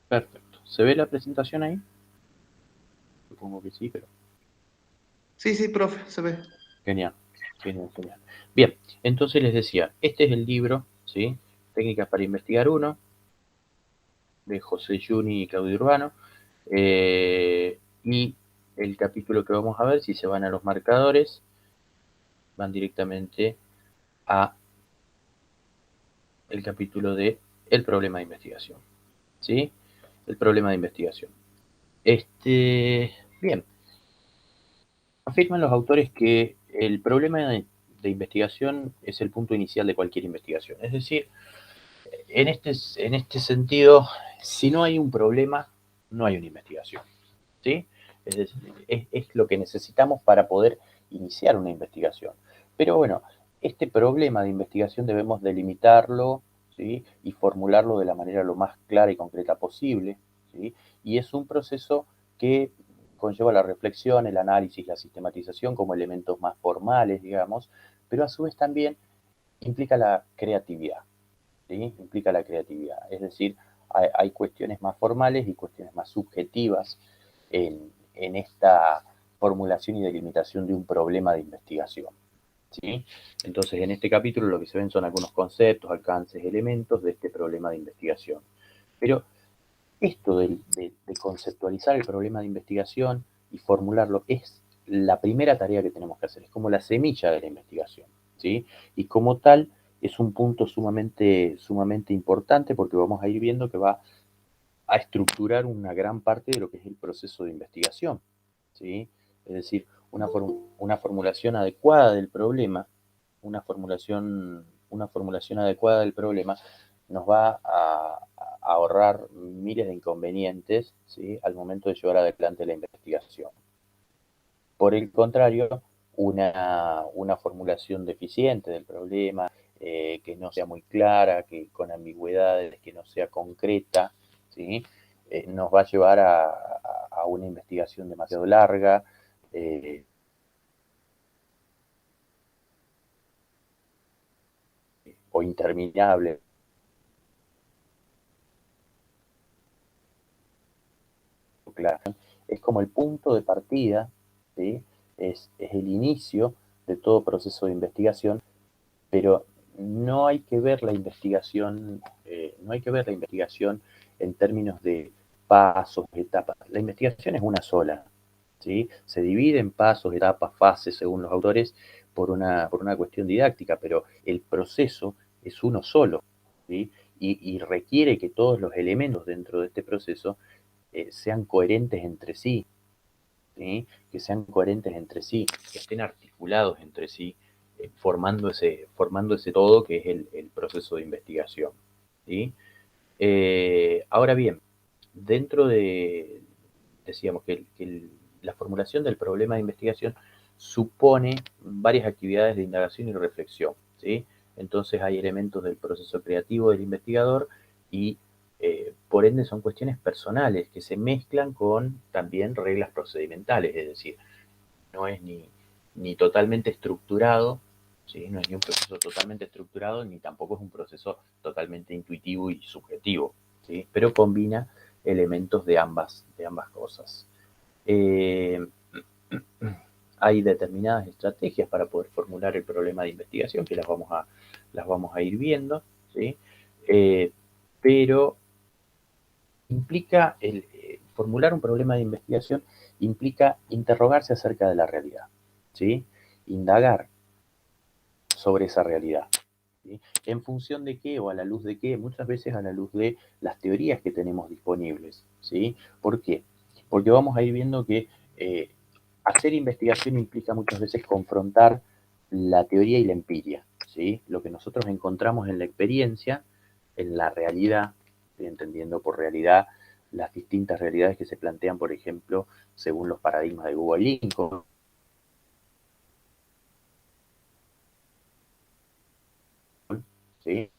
Perfecto. ¿Se ve la presentación ahí? Supongo que sí, pero Sí, sí, profe, se ve. genial, genial, genial. Bien, entonces les decía, este es el libro, ¿sí? Técnicas para investigar uno, de José Juni y Claudio Urbano. Y el capítulo que vamos a ver, si se van a los marcadores, van directamente a el capítulo de el problema de investigación, ¿sí? El problema de investigación. Bien, afirman los autores que el problema de investigación es el punto inicial de cualquier investigación. Es decir, en este sentido, si no hay un problema, no hay una investigación. ¿Sí? Es, decir, es lo que necesitamos para poder iniciar una investigación. Pero bueno, este problema de investigación debemos delimitarlo, ¿sí? Y formularlo de la manera lo más clara y concreta posible, ¿sí? Y es un proceso que conlleva la reflexión, el análisis, la sistematización como elementos más formales, digamos, pero a su vez también implica la creatividad, ¿sí? Implica la creatividad. Es decir, hay cuestiones más formales y cuestiones más subjetivas en esta formulación y delimitación de un problema de investigación, ¿sí? Entonces, en este capítulo lo que se ven son algunos conceptos, alcances, elementos de este problema de investigación. Pero esto de conceptualizar el problema de investigación y formularlo es la primera tarea que tenemos que hacer, es como la semilla de la investigación, ¿sí? Y como tal, es un punto sumamente importante porque vamos a ir viendo que va a estructurar una gran parte de lo que es el proceso de investigación, ¿sí? Es decir, una formulación adecuada del problema, una formulación adecuada del problema nos va a ahorrar miles de inconvenientes, ¿sí? Al momento de llevar adelante la investigación. Por el contrario, una formulación deficiente del problema, que no sea muy clara, que con ambigüedades, que no sea concreta, ¿sí? Nos va a llevar a una investigación demasiado larga eh, o interminable. Claro. Es como el punto de partida, ¿sí? Es el inicio de todo proceso de investigación, pero no hay que ver la investigación, no hay que ver la investigación en términos de pasos, etapas. La investigación es una sola, ¿sí? Se divide en pasos, etapas, fases, según los autores, por una cuestión didáctica, pero el proceso es uno solo, ¿sí? Y requiere que todos los elementos dentro de este proceso sean coherentes entre sí, ¿sí? Que sean coherentes entre sí, que estén articulados entre sí, formando ese todo que es el proceso de investigación, ¿sí? Ahora bien, dentro de, decíamos que la formulación del problema de investigación supone varias actividades de indagación y reflexión, ¿sí? Entonces hay elementos del proceso creativo del investigador y por ende son cuestiones personales que se mezclan con también reglas procedimentales, es decir, no es ni totalmente estructurado, ¿sí? No es ni un proceso totalmente estructurado, ni tampoco es un proceso totalmente intuitivo y subjetivo, ¿sí? Pero combina elementos de ambas cosas. Eh, hay determinadas estrategias para poder formular el problema de investigación que las vamos a ir viendo, ¿sí? Eh, pero implica formular un problema de investigación implica interrogarse acerca de la realidad, ¿sí? Indagar sobre esa realidad, ¿sí? En función de qué o a la luz de qué, muchas veces a la luz de las teorías que tenemos disponibles, ¿sí? ¿Por qué? Porque vamos a ir viendo que eh, hacer investigación implica muchas veces confrontar la teoría y la empiria, ¿sí? Lo que nosotros encontramos en la experiencia, en la realidad, estoy entendiendo por realidad las distintas realidades que se plantean, por ejemplo, según los paradigmas de Google Lincoln, ¿sí?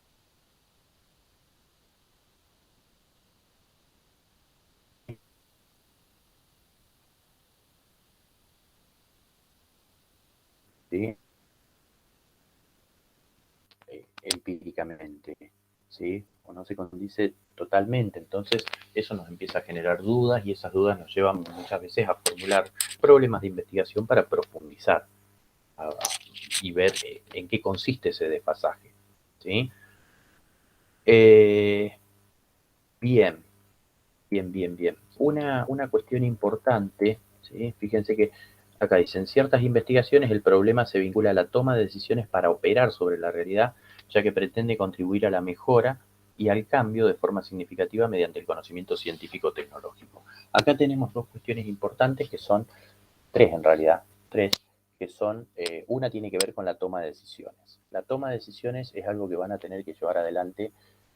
¿Sí? Empíricamente. ¿sí? O no se condice totalmente. Entonces, eso nos empieza a generar dudas y esas dudas nos llevan muchas veces a formular problemas de investigación para profundizar a- y ver en qué consiste ese desfasaje, ¿sí? Eh, bien, bien. Una cuestión importante, ¿sí? Fíjense que acá dicen, ciertas investigaciones el problema se vincula a la toma de decisiones para operar sobre la realidad, ya que pretende contribuir a la mejora y al cambio de forma significativa mediante el conocimiento científico-tecnológico. Acá tenemos dos cuestiones importantes que son tres en realidad, tres, que son, una tiene que ver con la toma de decisiones. La toma de decisiones es algo que van a tener que llevar adelante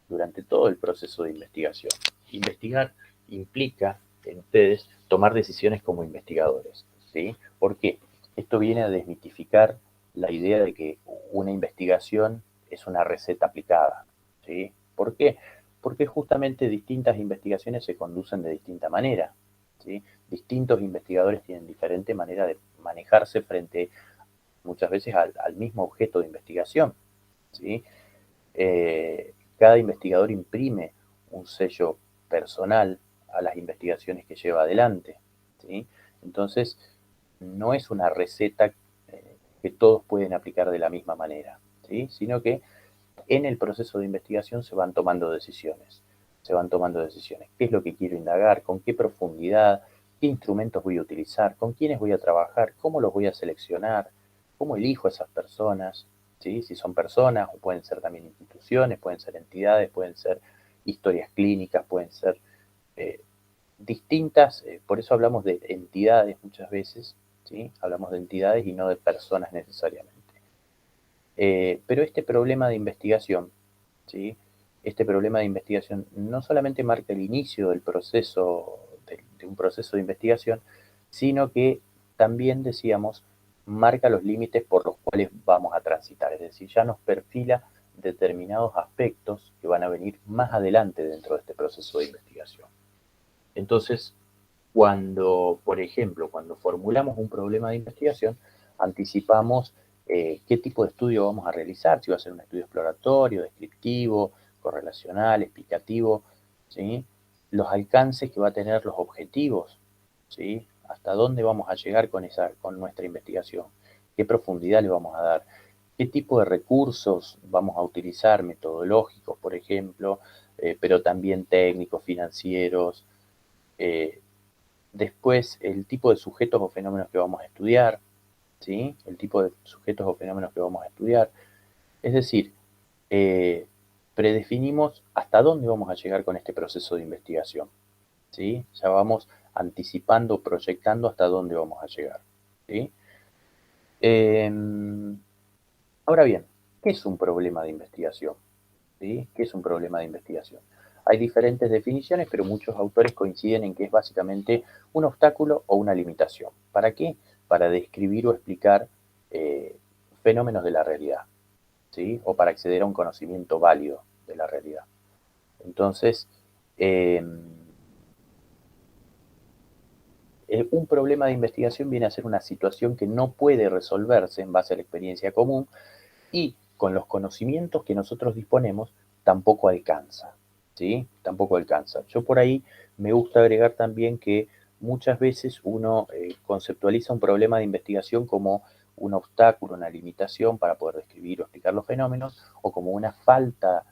durante todo el proceso de investigación. Investigar implica en ustedes tomar decisiones como investigadores, ¿sí? ¿Por qué? Esto viene a desmitificar la idea de que una investigación es una receta aplicada, ¿sí? ¿Por qué? Porque justamente distintas investigaciones se conducen de distinta manera, ¿sí? Distintos investigadores tienen diferente manera de manejarse frente muchas veces al mismo objeto de investigación, ¿sí? Cada investigador imprime un sello personal a las investigaciones que lleva adelante, ¿sí? Entonces, no es una receta que todos pueden aplicar de la misma manera, ¿sí? Sino que en el proceso de investigación se van tomando decisiones. Se van tomando decisiones. ¿Qué es lo que quiero indagar? ¿Con qué profundidad? ¿Qué instrumentos voy a utilizar? ¿Con quiénes voy a trabajar? ¿Cómo los voy a seleccionar? ¿Cómo elijo a esas personas? ¿Sí? Si son personas, o pueden ser también instituciones, pueden ser entidades, pueden ser historias clínicas, pueden ser eh, distintas, por eso hablamos de entidades muchas veces, ¿sí? Hablamos de entidades y no de personas necesariamente. Pero este problema de investigación, ¿sí? Este problema de investigación no solamente marca el inicio del proceso, de un proceso de investigación, sino que también, decíamos, marca los límites por los cuales vamos a transitar, es decir, ya nos perfila determinados aspectos que van a venir más adelante dentro de este proceso de investigación. Entonces, por ejemplo, cuando formulamos un problema de investigación, anticipamos qué tipo de estudio vamos a realizar, si va a ser un estudio exploratorio, descriptivo, correlacional, explicativo, ¿sí? Los alcances que va a tener los objetivos, ¿sí? Hasta dónde vamos a llegar con nuestra investigación, qué profundidad le vamos a dar, qué tipo de recursos vamos a utilizar, metodológicos, por ejemplo, pero también técnicos, financieros, eh, después, el tipo de sujetos o fenómenos que vamos a estudiar, ¿sí? El tipo de sujetos o fenómenos que vamos a estudiar. Es decir, eh, predefinimos hasta dónde vamos a llegar con este proceso de investigación, ¿sí? Ya vamos anticipando, proyectando hasta dónde vamos a llegar, ¿sí? Eh, Ahora bien, ¿qué es un problema de investigación? ¿Sí? ¿Qué es un problema de investigación? Hay diferentes definiciones, pero muchos autores coinciden en que es básicamente un obstáculo o una limitación. ¿Para qué? Para describir o explicar eh, fenómenos de la realidad, ¿sí? O para acceder a un conocimiento válido de la realidad. Entonces, eh, un problema de investigación viene a ser una situación que no puede resolverse en base a la experiencia común y con los conocimientos que nosotros disponemos tampoco alcanza, ¿sí? Tampoco alcanza. Yo por ahí me gusta agregar también que muchas veces uno conceptualiza un problema de investigación como un obstáculo, una limitación para poder describir o explicar los fenómenos, o como una falta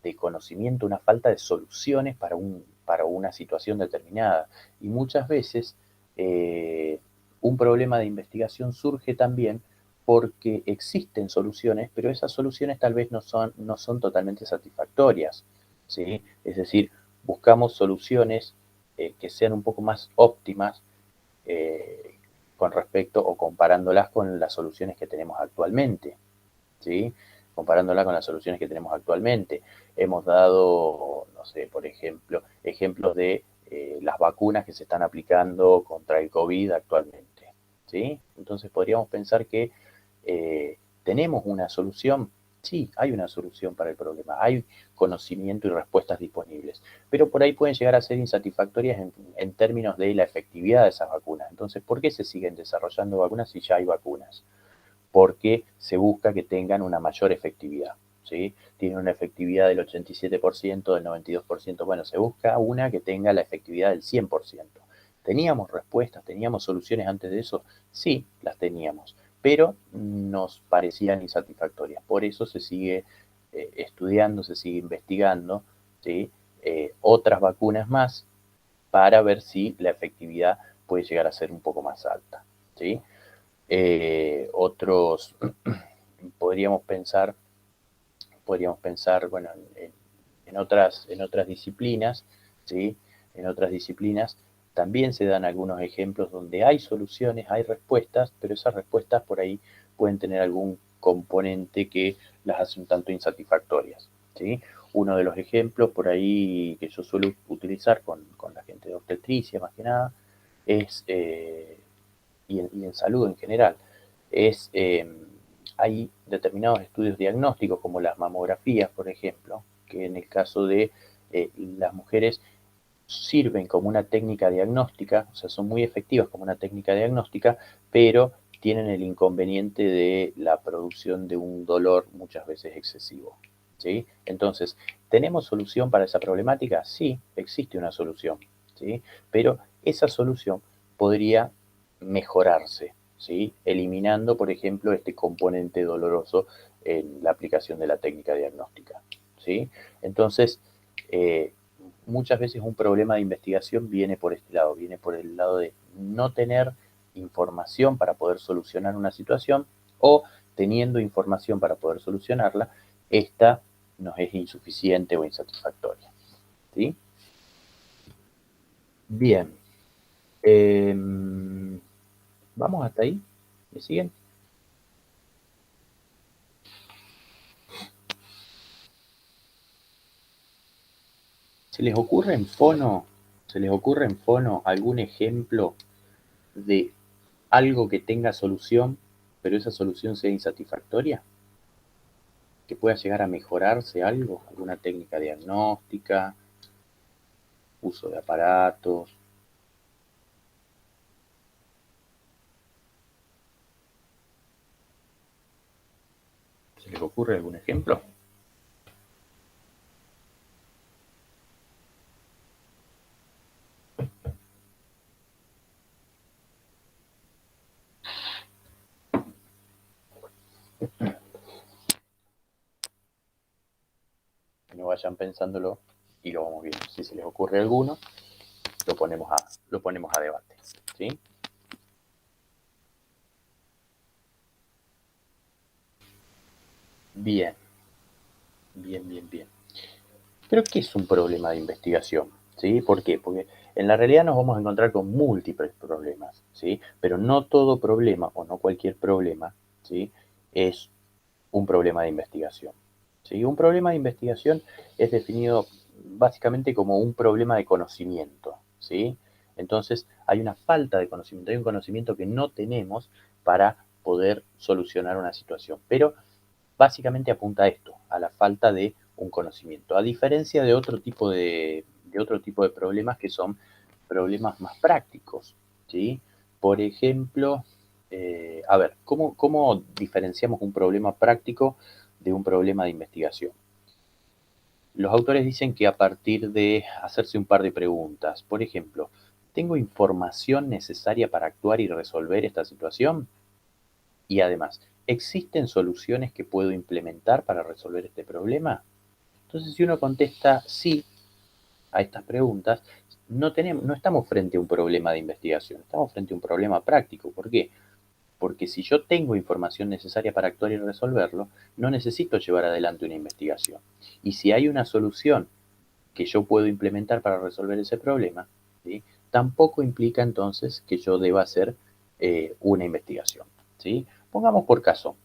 de conocimiento, una falta de soluciones para una situación determinada. Y muchas veces eh, un problema de investigación surge también porque existen soluciones, pero esas soluciones tal vez no son totalmente satisfactorias, ¿sí? Es decir, buscamos soluciones que sean un poco más óptimas eh, con respecto o comparándolas con las soluciones que tenemos actualmente, ¿sí? Comparándola con las soluciones que tenemos actualmente. Hemos dado, no sé, por ejemplo, ejemplos de las vacunas que se están aplicando contra el COVID actualmente, ¿sí? Entonces podríamos pensar que tenemos una solución. Sí, hay una solución para el problema, hay conocimiento y respuestas disponibles, pero por ahí pueden llegar a ser insatisfactorias en términos de la efectividad de esas vacunas. Entonces, ¿por qué se siguen desarrollando vacunas si ya hay vacunas? Porque se busca que tengan una mayor efectividad, ¿sí? Tiene una efectividad del 87%, del 92%. Bueno, se busca una que tenga la efectividad del 100%. ¿Teníamos respuestas, teníamos soluciones antes de eso? Sí, las teníamos, pero nos parecían insatisfactorias. Por eso se sigue estudiando, se sigue investigando, ¿sí? Otras vacunas más para ver si la efectividad puede llegar a ser un poco más alta, ¿sí? Otros, podríamos pensar, bueno, en otras disciplinas, ¿sí? En otras disciplinas también se dan algunos ejemplos donde hay soluciones, hay respuestas, pero esas respuestas por ahí pueden tener algún componente que las hace un tanto insatisfactorias, ¿sí? Uno de los ejemplos por ahí que yo suelo utilizar con la gente de obstetricia más que nada es, y en salud en general, es hay determinados estudios diagnósticos como las mamografías, por ejemplo, que en el caso de las mujeres sirven como una técnica diagnóstica, o sea, son muy efectivas como una técnica diagnóstica, pero tienen el inconveniente de la producción de un dolor muchas veces excesivo, ¿sí? Entonces, ¿tenemos solución para esa problemática? Sí, existe una solución, ¿sí? Pero esa solución podría mejorarse, ¿sí? Eliminando, por ejemplo, este componente doloroso en la aplicación de la técnica diagnóstica, ¿sí? Entonces, muchas veces un problema de investigación viene por este lado, viene por el lado de no tener información para poder solucionar una situación o teniendo información para poder solucionarla, esta nos es insuficiente o insatisfactoria, ¿sí? Bien, eh, vamos hasta ahí, ¿me siguen? ¿Se les ocurre en fono, se les ocurre en fono algún ejemplo de algo que tenga solución, pero esa solución sea insatisfactoria? Que pueda llegar a mejorarse algo, alguna técnica diagnóstica, uso de aparatos. ¿Se les ocurre algún ejemplo? No vayan pensándolo y lo vamos viendo. Si se les ocurre alguno, lo ponemos a debate, ¿sí? Bien, bien. Pero ¿qué es un problema de investigación? ¿Sí? ¿Por qué? Porque en la realidad nos vamos a encontrar con múltiples problemas, ¿sí? Pero no todo problema o no cualquier problema, ¿sí? Es un problema de investigación, ¿sí? Un problema de investigación es definido básicamente como un problema de conocimiento, ¿sí? Entonces hay una falta de conocimiento, hay un conocimiento que no tenemos para poder solucionar una situación, pero básicamente apunta a esto, a la falta de un conocimiento, a diferencia de otro tipo de problemas que son problemas más prácticos, ¿sí? Por ejemplo, a ver, ¿cómo diferenciamos un problema práctico de un problema de investigación? Los autores dicen que a partir de hacerse un par de preguntas, por ejemplo, ¿tengo información necesaria para actuar y resolver esta situación? Y además, ¿existen soluciones que puedo implementar para resolver este problema? Entonces, si uno contesta sí a estas preguntas, no estamos frente a un problema de investigación, estamos frente a un problema práctico. ¿Por qué? Porque si yo tengo información necesaria para actuar y resolverlo, no necesito llevar adelante una investigación. Y si hay una solución que yo puedo implementar para resolver ese problema, ¿sí? Tampoco implica entonces que yo deba hacer una investigación, ¿sí? Pongamos por caso,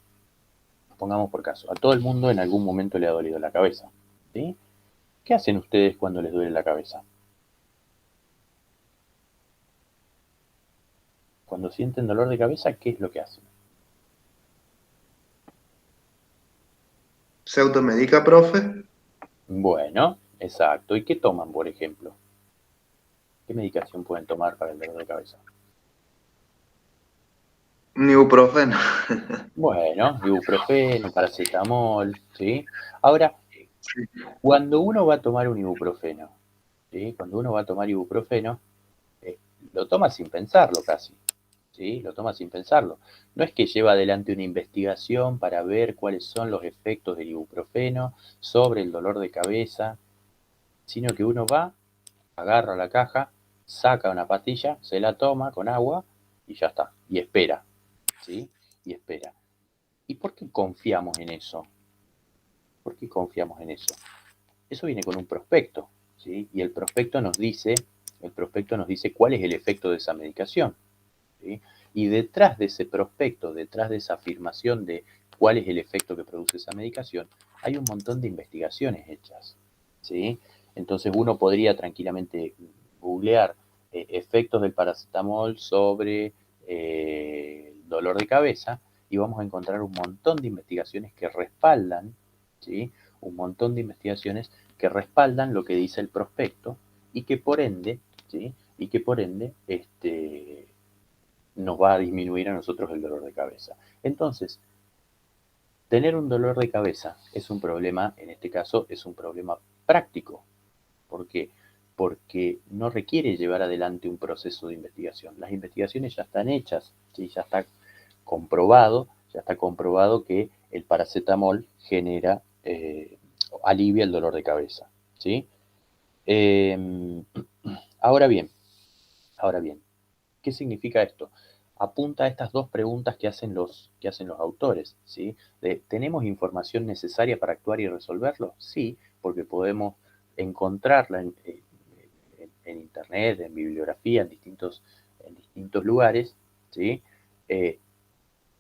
a todo el mundo en algún momento le ha dolido la cabeza, ¿sí? ¿Qué hacen ustedes cuando les duele la cabeza? Cuando sienten dolor de cabeza, ¿qué es lo que hacen? ¿Se automedica, profe? Bueno, exacto. ¿Y qué toman, por ejemplo? ¿Qué medicación pueden tomar para el dolor de cabeza? Un ibuprofeno. Bueno, ibuprofeno, paracetamol, ¿sí? Ahora, Sí. cuando uno va a tomar un ibuprofeno, ¿sí? Cuando uno va a tomar ibuprofeno, eh, lo toma sin pensarlo casi, ¿sí? Lo toma sin pensarlo. No es que lleva adelante una investigación para ver cuáles son los efectos del ibuprofeno sobre el dolor de cabeza, sino que uno va, agarra la caja, saca una pastilla, se la toma con agua y ya está, y espera, ¿sí? Y espera. ¿Y por qué confiamos en eso? ¿Por qué confiamos en eso? Eso viene con un prospecto, ¿sí? Y el prospecto nos dice cuál es el efecto de esa medicación, ¿sí? Y detrás de ese prospecto, detrás de esa afirmación de cuál es el efecto que produce esa medicación, hay un montón de investigaciones hechas, ¿sí? Entonces uno podría tranquilamente googlear efectos del paracetamol sobre el dolor de cabeza y vamos a encontrar un montón de investigaciones que respaldan, ¿sí? Un montón de investigaciones que respaldan lo que dice el prospecto y que por ende, ¿sí? Y que por ende, nos va a disminuir a nosotros el dolor de cabeza. Entonces, tener un dolor de cabeza es un problema, en este caso, es un problema práctico. ¿Por qué? Porque no requiere llevar adelante un proceso de investigación. Las investigaciones ya están hechas, ¿sí? Ya está comprobado que el paracetamol genera, alivia el dolor de cabeza, ¿sí? Eh, ahora bien, ahora bien, ¿qué significa esto? Apunta a estas dos preguntas que hacen los autores, ¿sí? ¿Tenemos información necesaria para actuar y resolverlo? Sí, porque podemos encontrarla en internet, en bibliografía, en distintos lugares, ¿sí? Eh,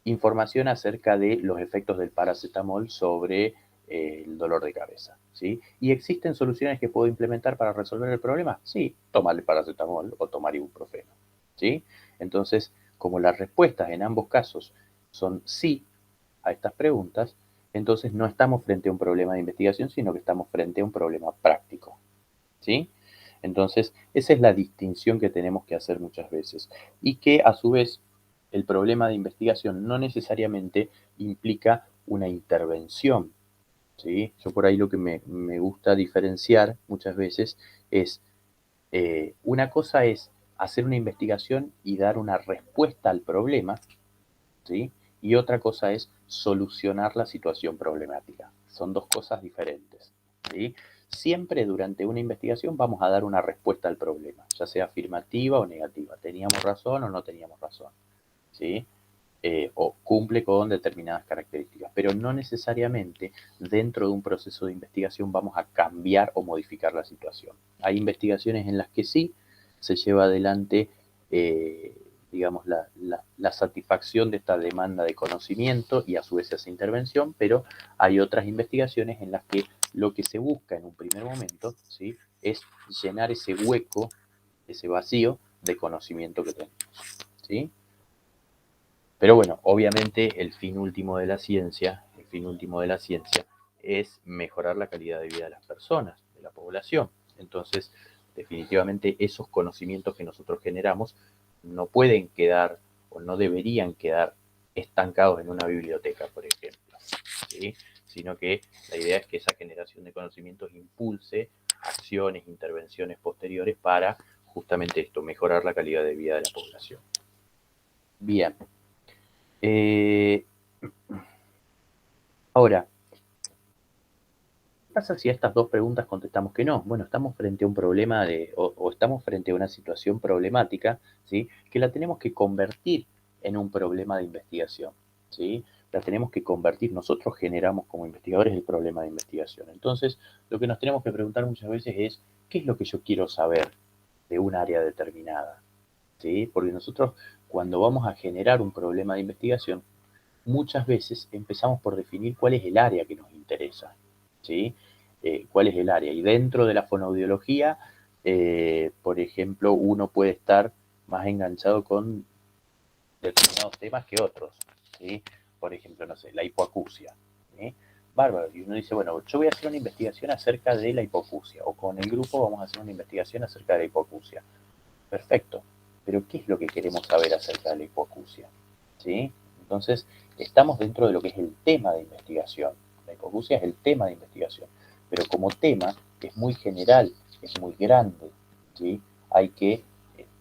información acerca de los efectos del paracetamol sobre el dolor de cabeza, ¿sí? ¿Y existen soluciones que puedo implementar para resolver el problema? Sí, tomar el paracetamol o tomar ibuprofeno, ¿sí? Entonces, como las respuestas en ambos casos son sí a estas preguntas, entonces no estamos frente a un problema de investigación, sino que estamos frente a un problema práctico, ¿sí? Entonces, esa es la distinción que tenemos que hacer muchas veces y que a su vez el problema de investigación no necesariamente implica una intervención, ¿sí? Yo por ahí lo que me gusta diferenciar muchas veces es, una cosa es hacer una investigación y dar una respuesta al problema, ¿sí? Y otra cosa es solucionar la situación problemática. Son dos cosas diferentes, ¿sí? Siempre durante una investigación vamos a dar una respuesta al problema, ya sea afirmativa o negativa. ¿Teníamos razón o no teníamos razón? ¿Sí? O cumple con determinadas características, pero no necesariamente dentro de un proceso de investigación vamos a cambiar o modificar la situación. Hay investigaciones en las que sí se lleva adelante, eh, digamos, la satisfacción de esta demanda de conocimiento y a su vez esa intervención, pero hay otras investigaciones en las que lo que se busca en un primer momento, ¿sí? Es llenar ese hueco, ese vacío de conocimiento que tenemos, ¿sí? Pero bueno, obviamente el fin último de la ciencia es mejorar la calidad de vida de las personas, de la población. Entonces, definitivamente esos conocimientos que nosotros generamos no pueden quedar o no deberían quedar estancados en una biblioteca, por ejemplo, ¿sí? Sino que la idea es que esa generación de conocimientos impulse acciones, intervenciones posteriores para justamente esto, mejorar la calidad de vida de la población. Bien. Eh, Ahora, ¿qué pasa si a estas dos preguntas contestamos que no? Bueno, estamos frente a un problema o estamos frente a una situación problemática, ¿sí? Que la tenemos que convertir en un problema de investigación, ¿sí? La tenemos que convertir, nosotros generamos como investigadores el problema de investigación. Entonces, lo que nos tenemos que preguntar muchas veces es, ¿qué es lo que yo quiero saber de un área determinada? ¿Sí? Porque nosotros, cuando vamos a generar un problema de investigación, muchas veces empezamos por definir cuál es el área que nos interesa, ¿sí? ¿Cuál es el área? Y dentro de la fonoaudiología, por ejemplo, uno puede estar más enganchado con determinados temas que otros, ¿sí? Por ejemplo, no sé, la hipoacusia, ¿sí? Bárbaro, y uno dice, bueno, yo voy a hacer una investigación acerca de la hipoacusia, o con el grupo vamos a hacer una investigación acerca de la hipoacusia. Perfecto, pero ¿qué es lo que queremos saber acerca de la hipoacusia? ¿sí? Entonces, estamos dentro de lo que es el tema de investigación. La hipoacusia es el tema de investigación, pero como tema es muy general, es muy grande, ¿sí? Hay que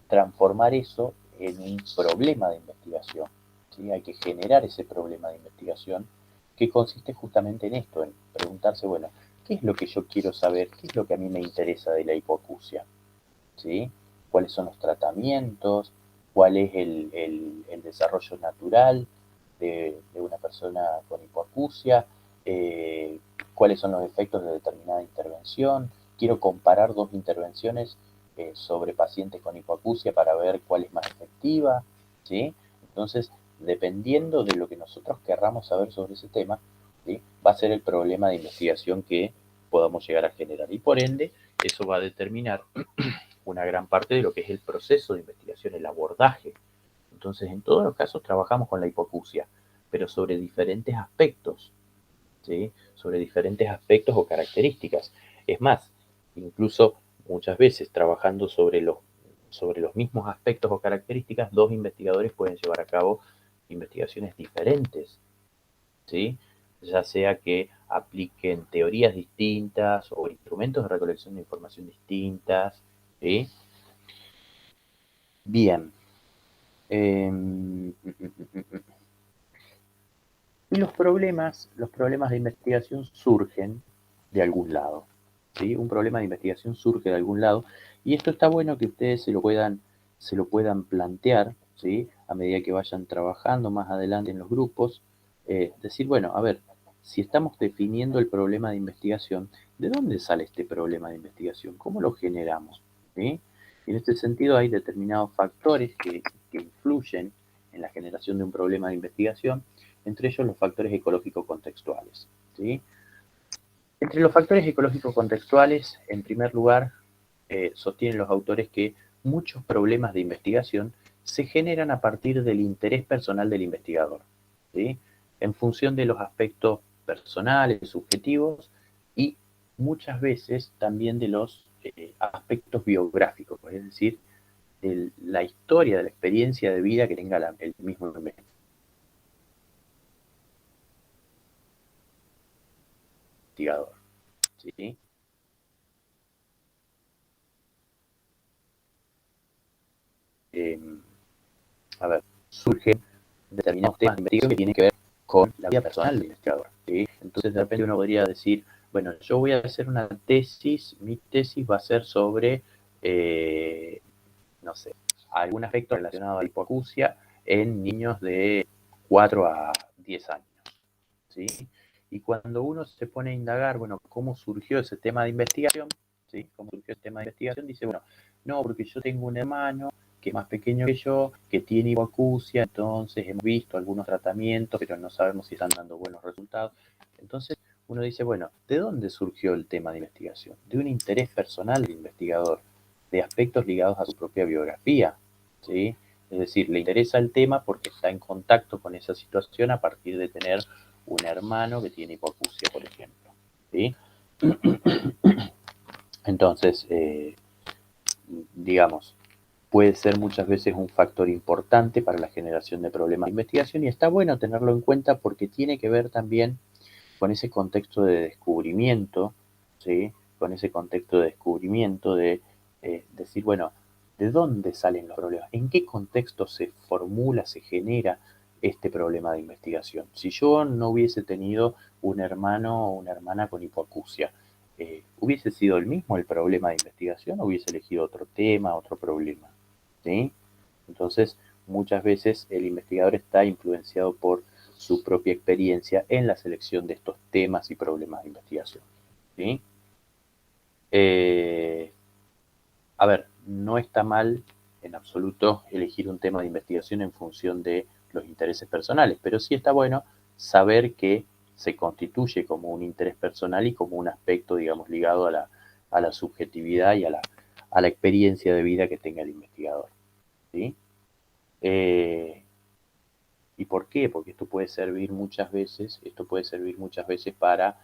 transformar eso en un problema de investigación, ¿sí? Hay que generar ese problema de investigación que consiste justamente en esto, en preguntarse, bueno, ¿qué es lo que yo quiero saber? ¿Qué es lo que a mí me interesa de la hipoacusia? ¿Sí? ¿Cuáles son los tratamientos? ¿Cuál es el desarrollo natural de una persona con hipoacusia? Eh, ¿Cuáles son los efectos de determinada intervención? Quiero comparar dos intervenciones sobre pacientes con hipoacusia para ver cuál es más efectiva, ¿sí? Entonces, dependiendo de lo que nosotros querramos saber sobre ese tema, ¿sí? Va a ser el problema de investigación que podamos llegar a generar. Y por ende, eso va a determinar una gran parte de lo que es el proceso de investigación, el abordaje. Entonces, en todos los casos trabajamos con la hipoacusia, pero sobre diferentes aspectos, ¿sí? Sobre diferentes aspectos o características. Es más, incluso muchas veces trabajando sobre los mismos aspectos o características, dos investigadores pueden llevar a cabo investigaciones diferentes, ¿sí? Ya sea que apliquen teorías distintas o instrumentos de recolección de información distintas, ¿sí? Bien. Y los problemas de investigación surgen de algún lado, ¿sí? Un problema de investigación surge de algún lado y esto está bueno que ustedes se lo puedan plantear, ¿sí? A medida que vayan trabajando más adelante en los grupos, decir, bueno, a ver, si estamos definiendo el problema de investigación, ¿de dónde sale este problema de investigación? ¿Cómo lo generamos? ¿Sí? Y en este sentido hay determinados factores que influyen en la generación de un problema de investigación, entre ellos los factores ecológicos contextuales, ¿sí? Entre los factores ecológicos contextuales, en primer lugar, sostienen los autores que muchos problemas de investigación se generan a partir del interés personal del investigador, ¿sí? En función de los aspectos personales, subjetivos y muchas veces también de los aspectos biográficos, es decir, de la historia, de la experiencia de vida que tenga el mismo investigador, ¿sí? Eh, a ver, surgen determinados temas de investigación que tienen que ver con la vida personal del investigador, ¿sí? Entonces, de repente uno podría decir, bueno, yo voy a hacer una tesis, mi tesis va a ser sobre, no sé, algún aspecto relacionado a la hipoacusia en niños de 4 a 10 años, ¿sí? Y cuando uno se pone a indagar, bueno, cómo surgió ese tema de investigación, ¿sí? Cómo surgió ese tema de investigación, dice, bueno, no, porque yo tengo un hermano que es más pequeño que yo, que tiene hipoacusia, entonces hemos visto algunos tratamientos, pero no sabemos si están dando buenos resultados. Entonces uno dice, bueno, ¿de dónde surgió el tema de investigación? De un interés personal del investigador, de aspectos ligados a su propia biografía, ¿sí? Es decir, le interesa el tema porque está en contacto con esa situación a partir de tener un hermano que tiene hipoacusia, por ejemplo, ¿sí? Entonces, digamos, puede ser muchas veces un factor importante para la generación de problemas de investigación y está bueno tenerlo en cuenta porque tiene que ver también con ese contexto de descubrimiento, ¿sí? Con ese contexto de descubrimiento de decir, bueno, ¿de dónde salen los problemas? ¿En qué contexto se formula, se genera este problema de investigación? Si yo no hubiese tenido un hermano o una hermana con hipoacusia, ¿hubiese sido el mismo el problema de investigación o hubiese elegido otro tema, otro problema? ¿Sí? Entonces, muchas veces el investigador está influenciado por su propia experiencia en la selección de estos temas y problemas de investigación, ¿sí? Eh, a ver, no está mal en absoluto elegir un tema de investigación en función de los intereses personales, pero sí está bueno saber que se constituye como un interés personal y como un aspecto, digamos, ligado a la subjetividad y a la experiencia de vida que tenga el investigador, ¿sí? Eh, ¿Y por qué? Porque esto puede servir muchas veces para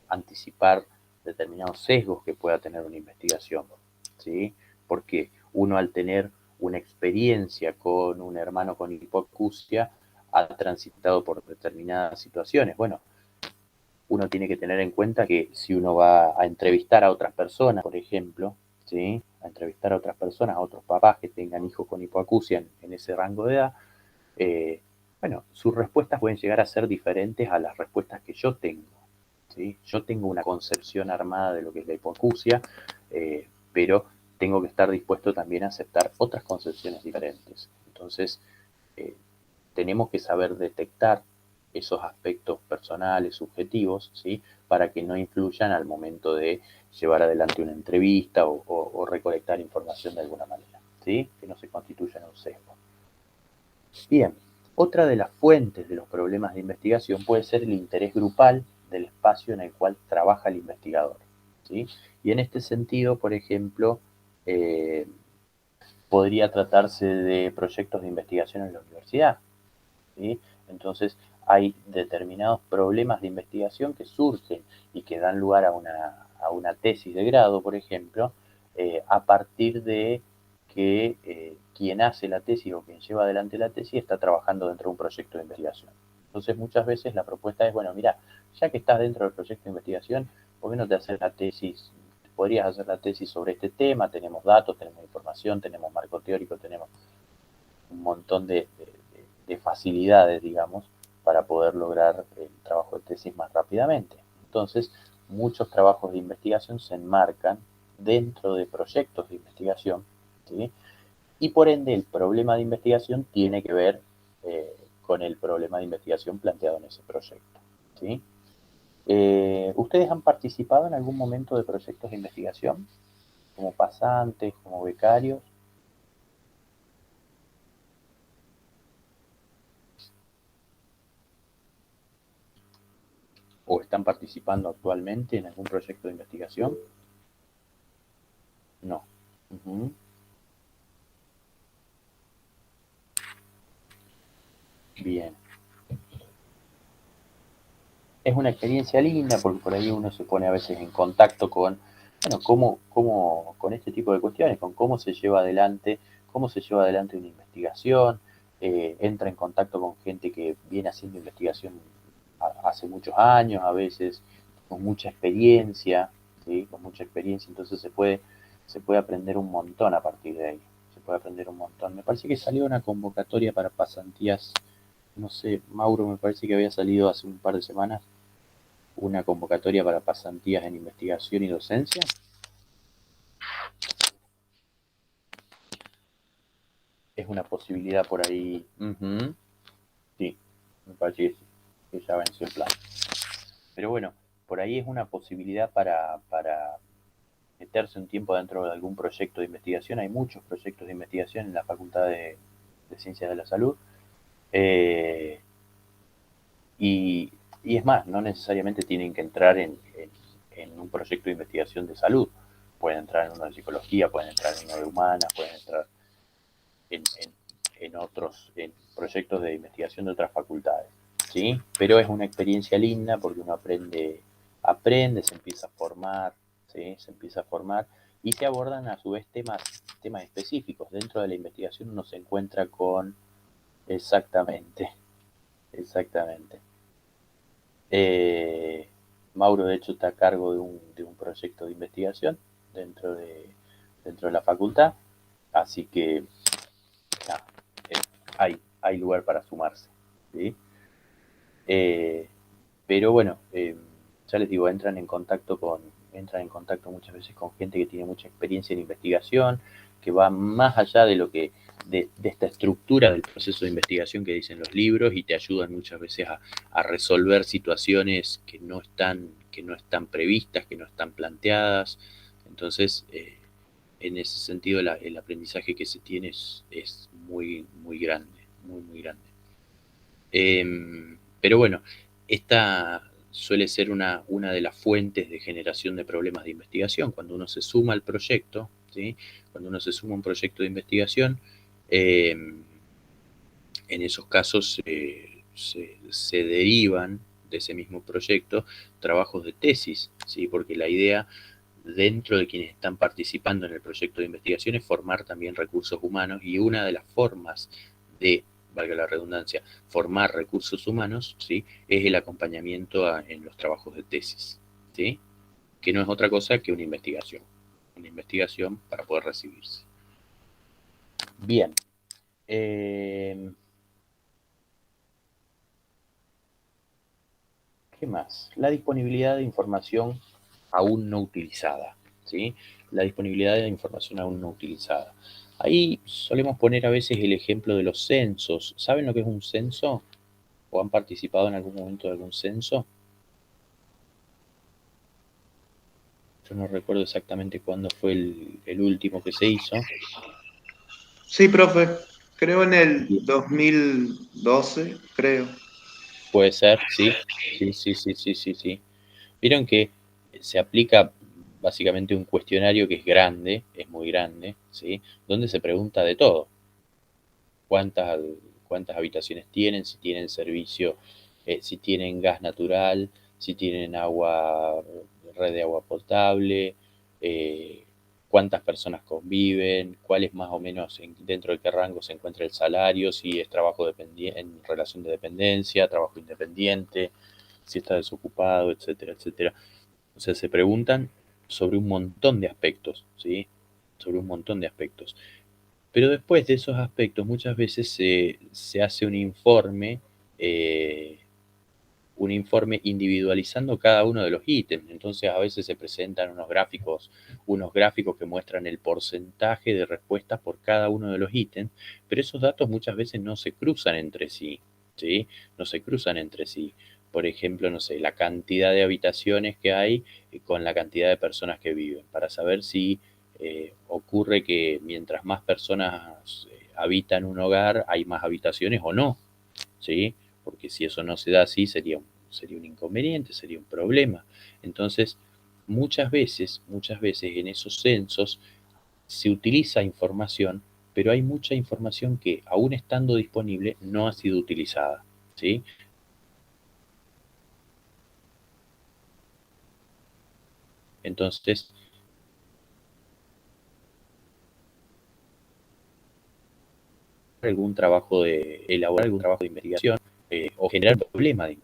anticipar determinados sesgos que pueda tener una investigación, ¿sí? Porque uno al tener una experiencia con un hermano con hipoacusia ha transitado por determinadas situaciones. Bueno, uno tiene que tener en cuenta que si uno va a entrevistar a otras personas, por ejemplo, ¿sí? A entrevistar a otras personas, a otros papás que tengan hijos con hipoacusia en ese rango de edad, eh, bueno, sus respuestas pueden llegar a ser diferentes a las respuestas que yo tengo. ¿Sí? Yo tengo una concepción armada de lo que es la hipoacusia, pero tengo que estar dispuesto también a aceptar otras concepciones diferentes. Entonces, eh, tenemos que saber detectar esos aspectos personales, subjetivos, ¿sí? Para que no influyan al momento de llevar adelante una entrevista o recolectar información de alguna manera, ¿sí? Que no se constituya en un sesgo. Bien, otra de las fuentes de los problemas de investigación puede ser el interés grupal del espacio en el cual trabaja el investigador, ¿sí? Y en este sentido, por ejemplo, eh, podría tratarse de proyectos de investigación en la universidad, ¿sí? Entonces, hay determinados problemas de investigación que surgen y que dan lugar a una tesis de grado, por ejemplo, a partir de que quien hace la tesis o quien lleva adelante la tesis está trabajando dentro de un proyecto de investigación. Entonces, muchas veces la propuesta es, bueno, mira, ya que estás dentro del proyecto de investigación, ¿por qué no te haces la tesis? Podrías hacer la tesis sobre este tema, tenemos datos, tenemos información, tenemos marco teórico, tenemos un montón de facilidades, digamos, para poder lograr el trabajo de tesis más rápidamente. Entonces, muchos trabajos de investigación se enmarcan dentro de proyectos de investigación, ¿sí? Y por ende el problema de investigación tiene que ver con el problema de investigación planteado en ese proyecto, ¿sí? ¿Ustedes han participado en algún momento de proyectos de investigación? Como pasantes, como becarios, o están participando actualmente en algún proyecto de investigación? No. Ujú. Bien. Es una experiencia linda porque por ahí uno se pone a veces en contacto con, bueno, con este tipo de cuestiones, con cómo se lleva adelante una investigación, entra en contacto con gente que viene haciendo investigación hace muchos años, a veces con mucha experiencia, ¿sí? Con mucha experiencia, entonces se puede aprender un montón a partir de ahí, se puede aprender un montón. Me parece que salió una convocatoria para pasantías, no sé, Mauro, me parece que había salido hace un par de semanas una convocatoria para pasantías en investigación y docencia. Es una posibilidad por ahí. Uh-huh. Sí, me parece que, sí, que ya venció el plan. Pero bueno, por ahí es una posibilidad para meterse un tiempo dentro de algún proyecto de investigación. Hay muchos proyectos de investigación en la Facultad de Ciencias de la Salud. Eh, y, y, es más, no necesariamente tienen que entrar en un proyecto de investigación de salud. Pueden entrar en uno de psicología, pueden entrar en uno de humanas, pueden entrar en, en, en otros proyectos de investigación de otras facultades, ¿sí? Pero es una experiencia linda porque uno aprende, se empieza a formar, ¿sí? Se empieza a formar y se abordan a su vez temas específicos. Dentro de la investigación uno se encuentra con exactamente, exactamente. Eh, Mauro, de hecho, está a cargo de un proyecto de investigación dentro dentro de la facultad, así que nada, eh, hay lugar para sumarse, ¿sí? Eh, pero bueno, ya les digo, entran en contacto muchas veces con gente que tiene mucha experiencia en investigación, que va más allá de lo de esta estructura del proceso de investigación que dicen los libros y te ayudan muchas veces a resolver situaciones que no están previstas, que no están planteadas. Entonces, en ese sentido, el aprendizaje que se tiene es muy, muy grande, muy, muy grande. Pero bueno, esta suele ser una de las fuentes de generación de problemas de investigación. Cuando uno se suma al proyecto, ¿sí? Cuando uno se suma a un proyecto de investigación, eh, en esos casos se derivan de ese mismo proyecto trabajos de tesis, ¿sí? Porque la idea dentro de quienes están participando en el proyecto de investigación es formar también recursos humanos, y una de las formas de, valga la redundancia, formar recursos humanos, ¿sí? Es el acompañamiento en los trabajos de tesis, ¿sí? Que no es otra cosa que una investigación para poder recibirse. Bien. ¿Qué más? La disponibilidad de información aún no utilizada, ¿sí? La disponibilidad de información aún no utilizada. Ahí solemos poner a veces el ejemplo de los censos. ¿Saben lo que es un censo? ¿O han participado en algún momento de algún censo? Yo no recuerdo exactamente cuándo fue el último que se hizo. Sí, profe. Creo en el 2012, creo. Puede ser, sí. Sí, sí, sí, sí, sí, sí. Vieron que se aplica básicamente un cuestionario que es grande, es muy grande, ¿sí? Donde se pregunta de todo. Cuántas, cuántas habitaciones tienen, si tienen servicio, si tienen gas natural, si tienen agua, red de agua potable, eh, cuántas personas conviven, cuál es más o menos dentro de qué rango se encuentra el salario, si es trabajo en relación de dependencia, trabajo independiente, si está desocupado, etcétera, etcétera. O sea, se preguntan sobre un montón de aspectos, ¿sí? Sobre un montón de aspectos. Pero después de esos aspectos muchas veces se hace un informe individualizando cada uno de los ítems. Entonces a veces se presentan unos gráficos que muestran el porcentaje de respuestas por cada uno de los ítems, pero esos datos muchas veces no se cruzan entre sí, ¿sí? No se cruzan entre sí. Por ejemplo, no sé, la cantidad de habitaciones que hay con la cantidad de personas que viven, para saber si ocurre que mientras más personas habitan un hogar, hay más habitaciones o no, ¿sí? Porque si eso no se da así, sería un inconveniente, sería un problema. Entonces, muchas veces en esos censos se utiliza información, pero hay mucha información que, aún estando disponible, no ha sido utilizada, ¿sí? Entonces, elaborar algún trabajo de investigación o generar un problema de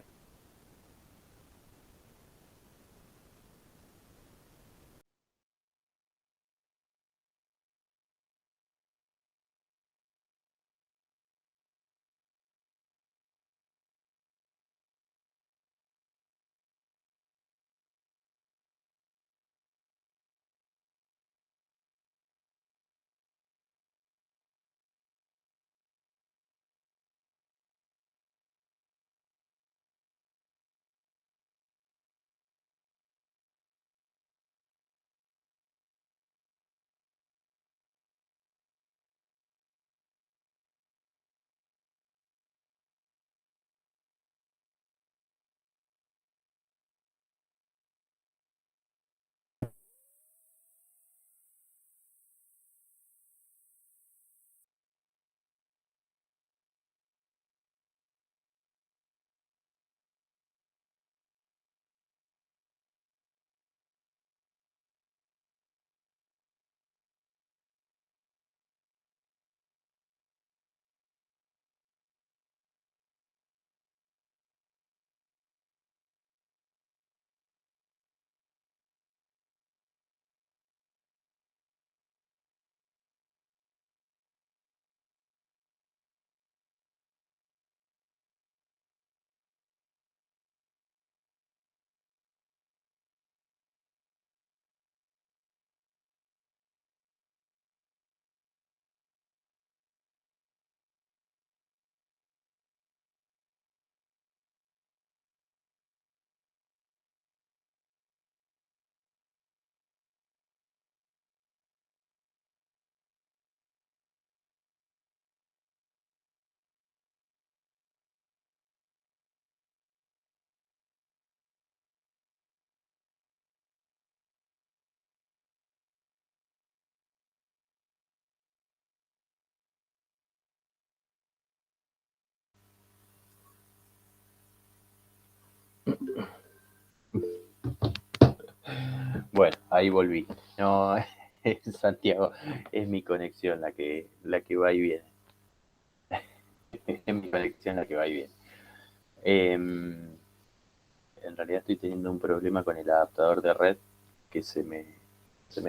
ahí volví. No, Santiago, es mi conexión la que va y viene. Es mi conexión la que va y viene. En realidad estoy teniendo un problema con el adaptador de red que se me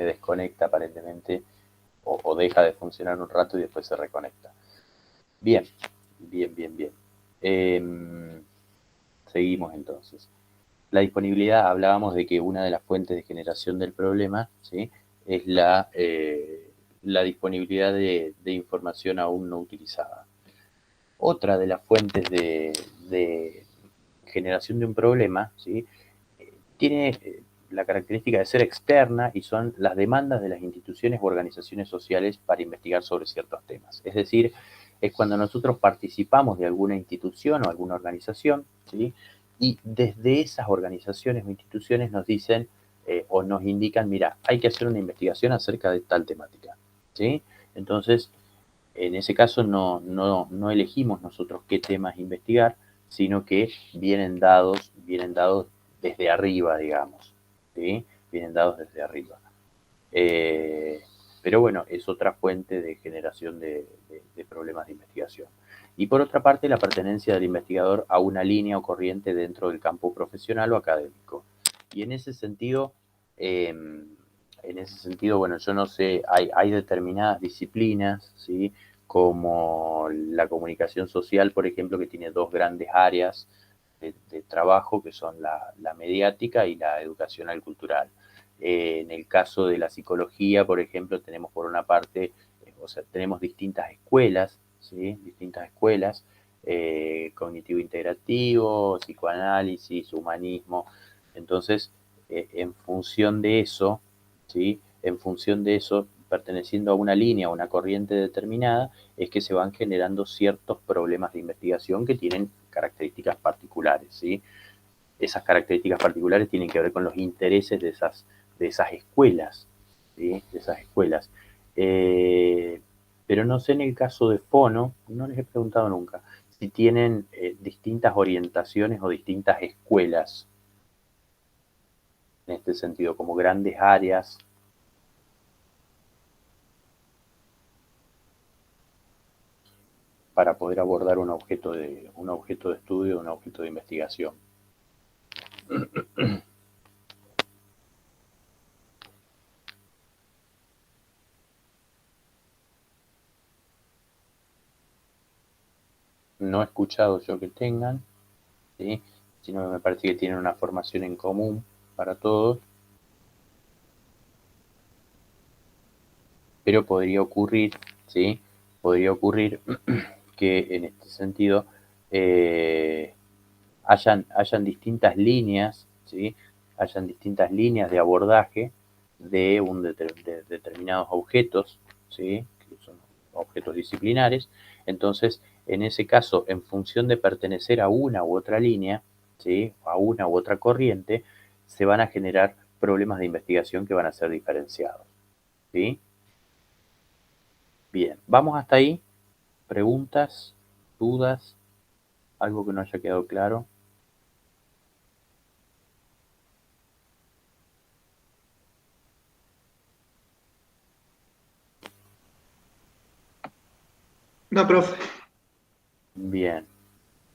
desconecta aparentemente o deja de funcionar un rato y después se reconecta. Bien. Seguimos entonces. La disponibilidad, hablábamos de que una de las fuentes de generación del problema, ¿sí?, es la disponibilidad de información aún no utilizada. Otra de las fuentes de generación de un problema, ¿sí?, tiene la característica de ser externa y son las demandas de las instituciones u organizaciones sociales para investigar sobre ciertos temas. Es decir, es cuando nosotros participamos de alguna institución o alguna organización, ¿sí?, y desde esas organizaciones o instituciones nos dicen o nos indican, mira, hay que hacer una investigación acerca de tal temática, ¿sí? Entonces, en ese caso no elegimos nosotros qué temas investigar, sino que vienen dados desde arriba, digamos, ¿sí? Vienen dados desde arriba. Pero bueno, es otra fuente de generación de problemas de investigación. Y por otra parte, la pertenencia del investigador a una línea o corriente dentro del campo profesional o académico. Y en ese sentido, bueno, yo no sé, hay determinadas disciplinas, ¿sí?, como la comunicación social, por ejemplo, que tiene dos grandes áreas de trabajo, que son la mediática y la educacional cultural. En el caso de la psicología, por ejemplo, tenemos por una parte, tenemos distintas escuelas, ¿sí?, distintas escuelas, cognitivo integrativo, psicoanálisis, humanismo. Entonces, en función de eso, ¿sí?, en función de eso, perteneciendo a una línea o una corriente determinada, es que se van generando ciertos problemas de investigación que tienen características particulares, ¿sí? Esas características particulares tienen que ver con los intereses de esas escuelas, ¿sí?, de esas escuelas. Pero no sé en el caso de Fono, no les he preguntado nunca, si tienen distintas orientaciones o distintas escuelas en este sentido, como grandes áreas para poder abordar un objeto de estudio, un objeto de investigación. No he escuchado yo que tengan, ¿sí?, sino que me parece que tienen una formación en común para todos, pero podría ocurrir, ¿sí?, podría ocurrir que en este sentido hayan distintas líneas, ¿sí?, hayan distintas líneas de abordaje de determinados objetos, ¿sí?, que son objetos disciplinares. Entonces, en ese caso, en función de pertenecer a una u otra línea, ¿sí?, a una u otra corriente, se van a generar problemas de investigación que van a ser diferenciados, ¿sí? Bien, ¿vamos hasta ahí? ¿Preguntas? ¿Dudas? ¿Algo que no haya quedado claro? No, profe. Bien.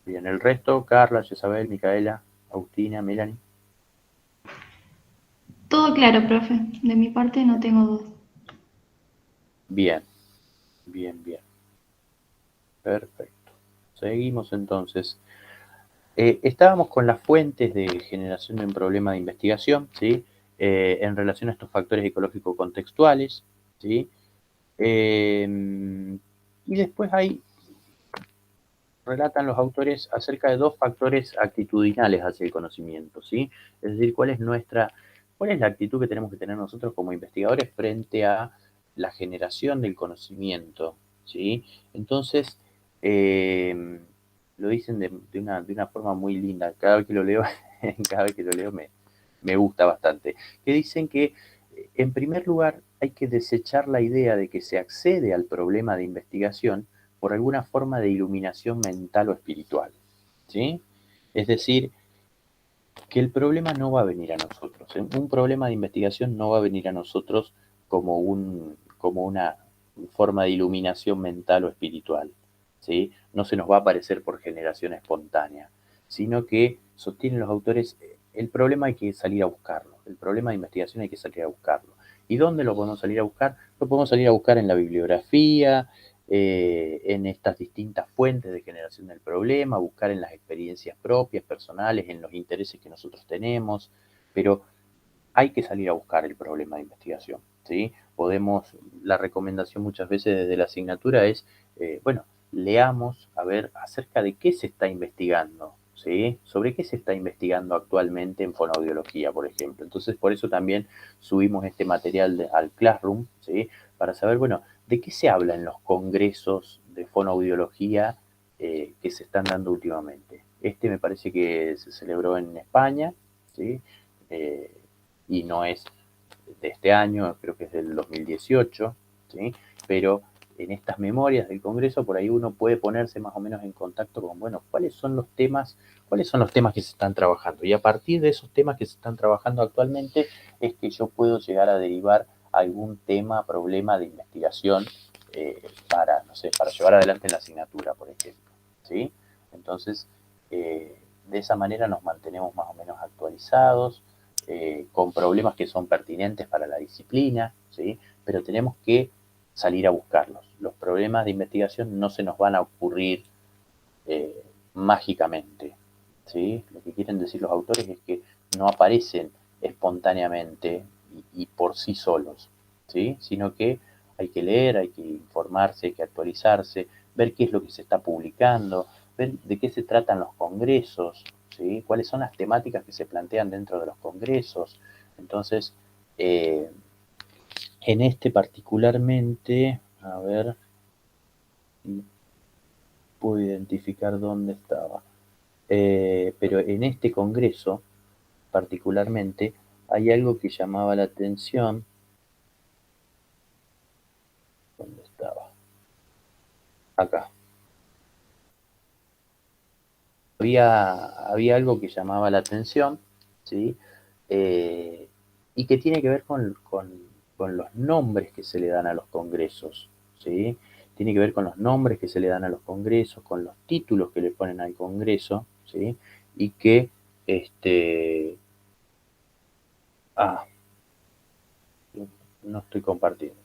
Bien, el resto, Carla, Isabel, Micaela, Agustina, Melanie. Todo claro, profe. De mi parte no tengo dudas. Bien. Perfecto. Seguimos entonces. Estábamos con las fuentes de generación de un problema de investigación, ¿sí? En relación a estos factores ecológicos contextuales, ¿sí? Y después relatan los autores acerca de dos factores actitudinales hacia el conocimiento, ¿sí? Es decir, cuál es la actitud que tenemos que tener nosotros como investigadores frente a la generación del conocimiento, ¿sí? Entonces, lo dicen de una forma muy linda. Cada vez que lo leo, me gusta bastante. Que dicen que, en primer lugar, hay que desechar la idea de que se accede al problema de investigación por alguna forma de iluminación mental o espiritual, ¿sí? Es decir, que el problema no va a venir a nosotros. Un problema de investigación no va a venir a nosotros como una forma de iluminación mental o espiritual, ¿sí? No se nos va a aparecer por generación espontánea, sino que sostienen los autores, el problema hay que salir a buscarlo, el problema de investigación hay que salir a buscarlo. ¿Y dónde lo podemos salir a buscar? Lo podemos salir a buscar en la bibliografía, en estas distintas fuentes de generación del problema, buscar en las experiencias propias, personales, en los intereses que nosotros tenemos, pero hay que salir a buscar el problema de investigación, ¿sí? La recomendación muchas veces desde la asignatura es, bueno, leamos a ver acerca de qué se está investigando, ¿sí? Sobre qué se está investigando actualmente en fonoaudiología, por ejemplo. Entonces, por eso también subimos este material al Classroom, ¿sí? Para saber, bueno, de qué se habla en los congresos de fonoaudiología que se están dando últimamente. Este me parece que se celebró en España, ¿sí? Eh, y no es de este año, creo que es del 2018, ¿sí? Pero en estas memorias del Congreso, por ahí uno puede ponerse más o menos en contacto con, bueno, cuáles son los temas que se están trabajando. Y a partir de esos temas que se están trabajando actualmente, es que yo puedo llegar a derivar algún tema, problema de investigación para, no sé, para llevar adelante en la asignatura, por ejemplo, ¿sí? Entonces, de esa manera nos mantenemos más o menos actualizados, con problemas que son pertinentes para la disciplina, ¿sí? Pero tenemos que salir a buscarlos. Los problemas de investigación no se nos van a ocurrir mágicamente, ¿sí? Lo que quieren decir los autores es que no aparecen espontáneamente y por sí solos, ¿sí? Sino que hay que leer, hay que informarse, hay que actualizarse, ver qué es lo que se está publicando, ver de qué se tratan los congresos, ¿sí? Cuáles son las temáticas que se plantean dentro de los congresos. Entonces, eh, en este particularmente, a ver si puedo identificar dónde estaba. Pero en este congreso, particularmente, hay algo que llamaba la atención. ¿Dónde estaba? Acá. Había algo que llamaba la atención, ¿sí? Eh, y que tiene que ver con los nombres que se le dan a los congresos, ¿sí? Tiene que ver con los nombres que se le dan a los congresos, con los títulos que le ponen al congreso, ¿sí? Y que, ah, no estoy compartiendo.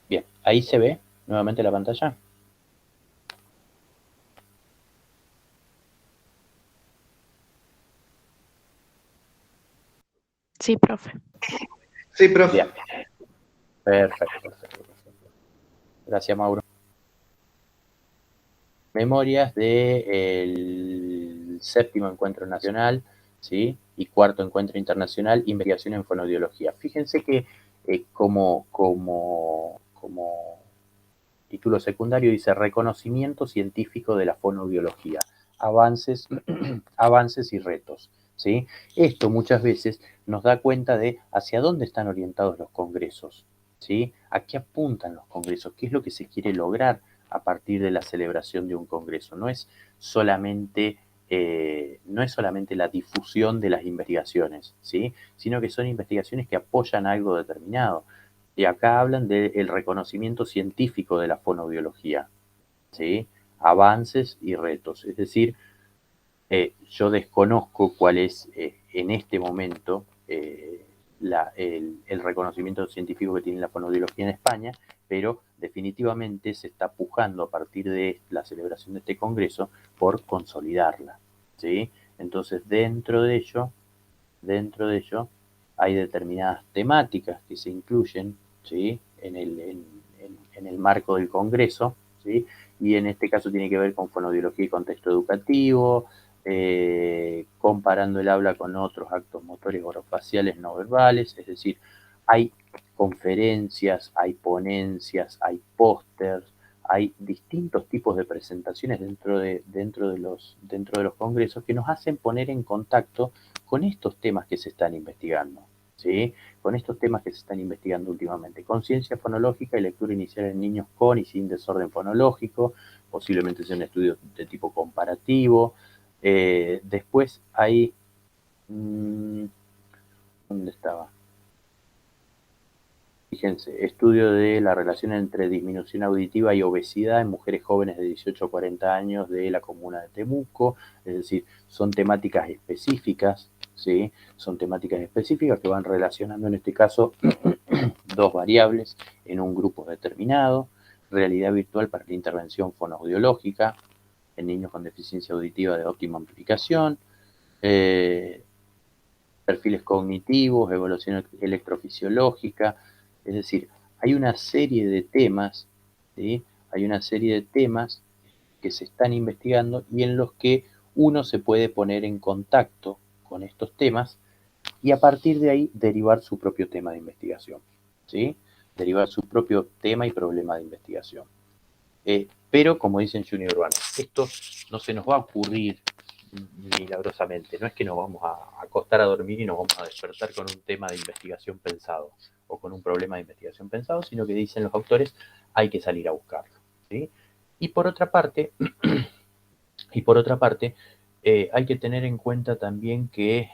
Bien, ahí se ve nuevamente la pantalla. Sí, profe. Sí, profe. Bien. Perfecto. Gracias, Mauro. Memorias del séptimo encuentro nacional, ¿sí? Y cuarto encuentro internacional, investigación en fonoaudiología. Fíjense que como título secundario dice reconocimiento científico de la fonoaudiología, avances, avances y retos, ¿sí? Esto muchas veces nos da cuenta de hacia dónde están orientados los congresos, ¿sí? ¿A qué apuntan los congresos? ¿Qué es lo que se quiere lograr a partir de la celebración de un congreso? No es solamente la difusión de las investigaciones, ¿sí? Sino que son investigaciones que apoyan algo determinado. Y acá hablan del reconocimiento científico de la fonoaudiología, ¿sí? Avances y retos. Es decir, yo desconozco cuál es en este momento el reconocimiento científico que tiene la fonoaudiología en España, pero definitivamente se está pujando a partir de la celebración de este congreso por consolidarla, ¿sí? Entonces, dentro de ello hay determinadas temáticas que se incluyen, ¿sí? en el marco del Congreso, ¿sí? Y en este caso tiene que ver con fonoaudiología y contexto educativo, comparando el habla con otros actos motores orofaciales no verbales, es decir, hay conferencias, hay ponencias, hay pósters, hay distintos tipos de presentaciones dentro de los congresos que nos hacen poner en contacto con estos temas que se están investigando, ¿sí? Con estos temas que se están investigando últimamente. Conciencia fonológica y lectura inicial en niños con y sin desorden fonológico, posiblemente sea un estudio de tipo comparativo. Después hay... ¿dónde estaba? Fíjense, estudio de la relación entre disminución auditiva y obesidad en mujeres jóvenes de 18 a 40 años de la comuna de Temuco, es decir, son temáticas específicas, ¿sí? Son temáticas específicas que van relacionando en este caso dos variables en un grupo determinado, realidad virtual para la intervención fonoaudiológica en niños con deficiencia auditiva de óptima amplificación, eh, perfiles cognitivos, evaluación electrofisiológica, es decir, hay una serie de temas, ¿sí? Hay una serie de temas que se están investigando y en los que uno se puede poner en contacto con estos temas y a partir de ahí derivar su propio tema de investigación, ¿sí? Derivar su propio tema y problema de investigación. Pero, como dicen Junior Urbano, esto no se nos va a ocurrir milagrosamente. No es que nos vamos a acostar a dormir y nos vamos a despertar con un tema de investigación pensado o con un problema de investigación pensado, sino que dicen los autores, hay que salir a buscarlo, ¿sí? Y por otra parte, hay que tener en cuenta también que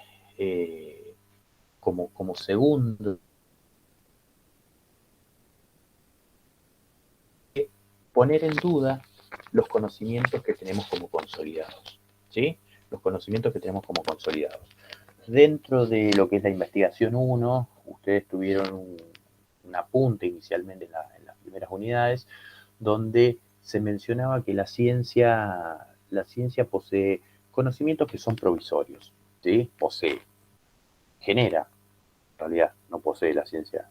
como segundo, poner en duda los conocimientos que tenemos como consolidados, ¿sí? Los conocimientos que tenemos como consolidados. Dentro de lo que es la investigación 1, ustedes tuvieron un apunte inicialmente en las primeras unidades, donde se mencionaba que la ciencia posee conocimientos que son provisorios, ¿sí? Posee, genera, en realidad, no posee la ciencia.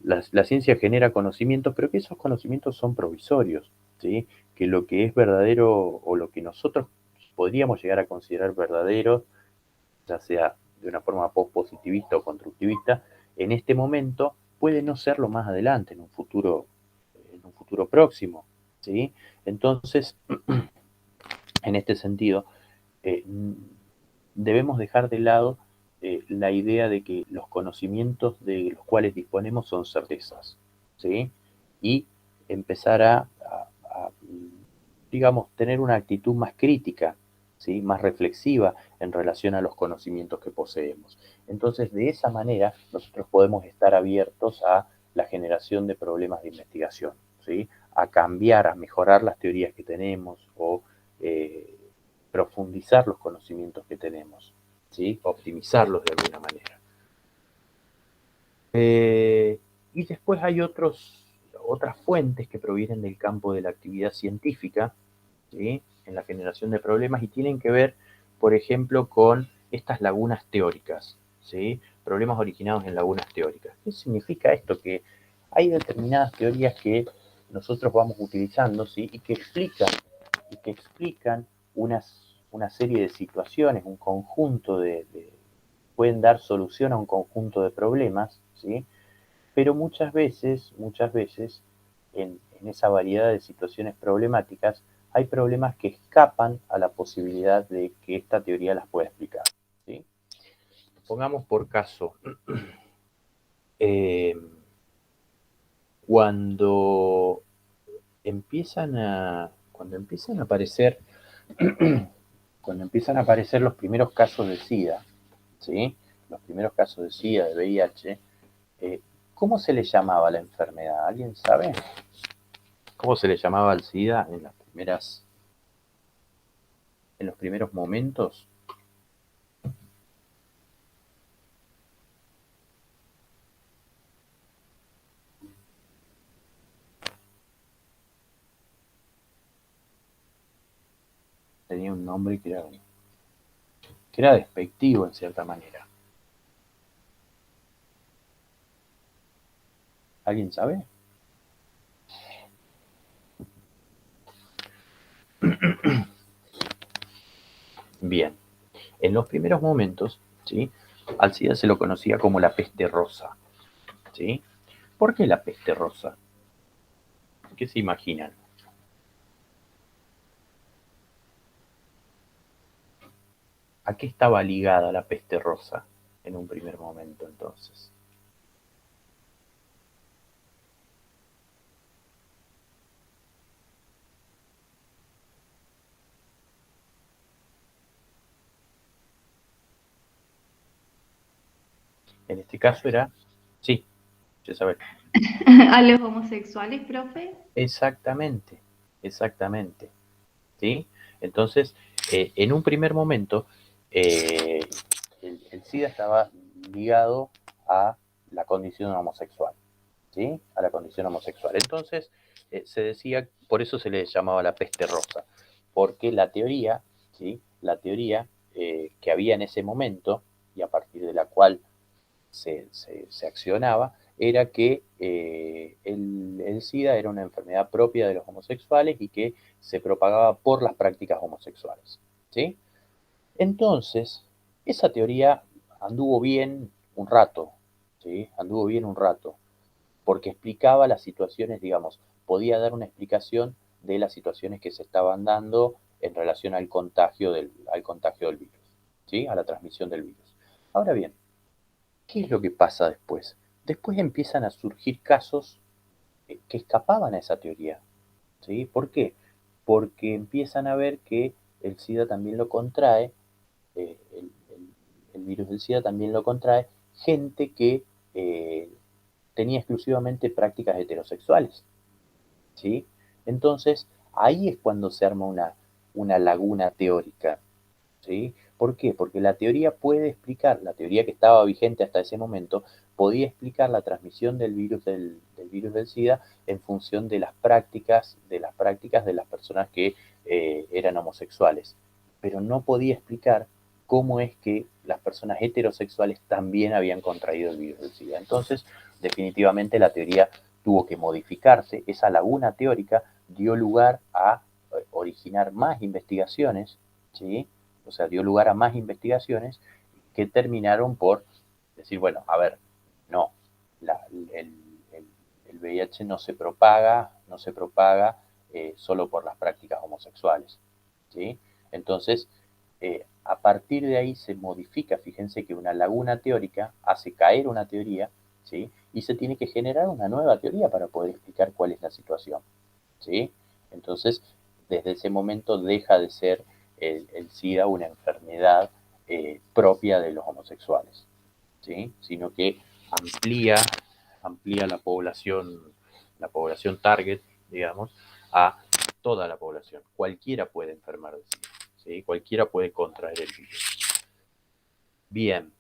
La ciencia genera conocimientos, pero que esos conocimientos son provisorios, ¿sí? Que lo que es verdadero o lo que nosotros podríamos llegar a considerar verdadero, ya sea de una forma positivista o constructivista, en este momento puede no serlo más adelante, en un futuro próximo, ¿sí? Entonces, en este sentido, eh, debemos dejar de lado la idea de que los conocimientos de los cuales disponemos son certezas, ¿sí? Y empezar digamos, tener una actitud más crítica, ¿sí? Más reflexiva en relación a los conocimientos que poseemos. Entonces, de esa manera, nosotros podemos estar abiertos a la generación de problemas de investigación, ¿sí? A cambiar, a mejorar las teorías que tenemos o profundizar los conocimientos que tenemos, ¿sí? Optimizarlos de alguna manera. Y después hay otras fuentes que provienen del campo de la actividad científica, ¿sí? En la generación de problemas y tienen que ver, por ejemplo, con estas lagunas teóricas, ¿sí? Problemas originados en lagunas teóricas. ¿Qué significa esto? Que hay determinadas teorías que nosotros vamos utilizando, ¿sí? Y que explican una serie de situaciones, un conjunto pueden dar solución a un conjunto de problemas, ¿sí? Pero muchas veces, en esa variedad de situaciones problemáticas, hay problemas que escapan a la posibilidad de que esta teoría las pueda explicar, ¿sí? Pongamos por caso, eh, cuando cuando empiezan a aparecer cuando empiezan a aparecer los primeros casos de SIDA, ¿sí? Los primeros casos de SIDA, de VIH, ¿cómo se le llamaba a la enfermedad? ¿Alguien sabe? ¿Cómo se le llamaba al SIDA en los primeros momentos? Tenía un nombre que era despectivo en cierta manera. ¿Alguien sabe? Bien, en los primeros momentos, ¿sí? Al SIDA se lo conocía como la peste rosa, ¿sí? ¿Por qué la peste rosa? ¿Qué se imaginan? ¿A qué estaba ligada la peste rosa? en un primer momento, entonces. En este caso era, sí, Isabel. ¿A los homosexuales, profe? Exactamente, exactamente. ¿Sí? Entonces, en un primer momento, el SIDA estaba ligado a la condición homosexual, ¿sí? A la condición homosexual. Entonces, se decía, por eso se le llamaba la peste rosa, porque la teoría, ¿sí? La teoría que había en ese momento, y a partir de la cual se accionaba, era que el SIDA era una enfermedad propia de los homosexuales y que se propagaba por las prácticas homosexuales, ¿sí? Entonces, esa teoría anduvo bien un rato, ¿sí? Anduvo bien un rato, porque explicaba las situaciones, digamos, podía dar una explicación de las situaciones que se estaban dando en relación al contagio del virus, ¿sí? A la transmisión del virus. Ahora bien, ¿qué es lo que pasa después? Después empiezan a surgir casos que escapaban a esa teoría, ¿sí? ¿Por qué? Porque empiezan a ver que el SIDA también lo contrae, el virus del SIDA también lo contrae gente que eh, tenía exclusivamente prácticas heterosexuales, ¿sí? Entonces, ahí es cuando se arma una laguna teórica, ¿sí? ¿Por qué? Porque la teoría puede explicar, la teoría que estaba vigente hasta ese momento, podía explicar la transmisión del virus del SIDA en función de las personas que eran homosexuales. Pero no podía explicar cómo es que las personas heterosexuales también habían contraído el virus del SIDA. Entonces, definitivamente la teoría tuvo que modificarse. Esa laguna teórica dio lugar a originar más investigaciones, ¿sí? O sea, dio lugar a más investigaciones que terminaron por decir, bueno, a ver, no, la, el, el VIH no se propaga solo por las prácticas homosexuales, ¿sí? Entonces, a partir de ahí se modifica, fíjense que una laguna teórica hace caer una teoría, ¿sí? Y se tiene que generar una nueva teoría para poder explicar cuál es la situación, ¿sí? Entonces, desde ese momento deja de ser el SIDA una enfermedad propia de los homosexuales, ¿sí? Sino que amplía, amplía la población target, digamos, a toda la población. Cualquiera puede enfermar de SIDA, ¿sí? Cualquiera puede contraer el virus. Bien,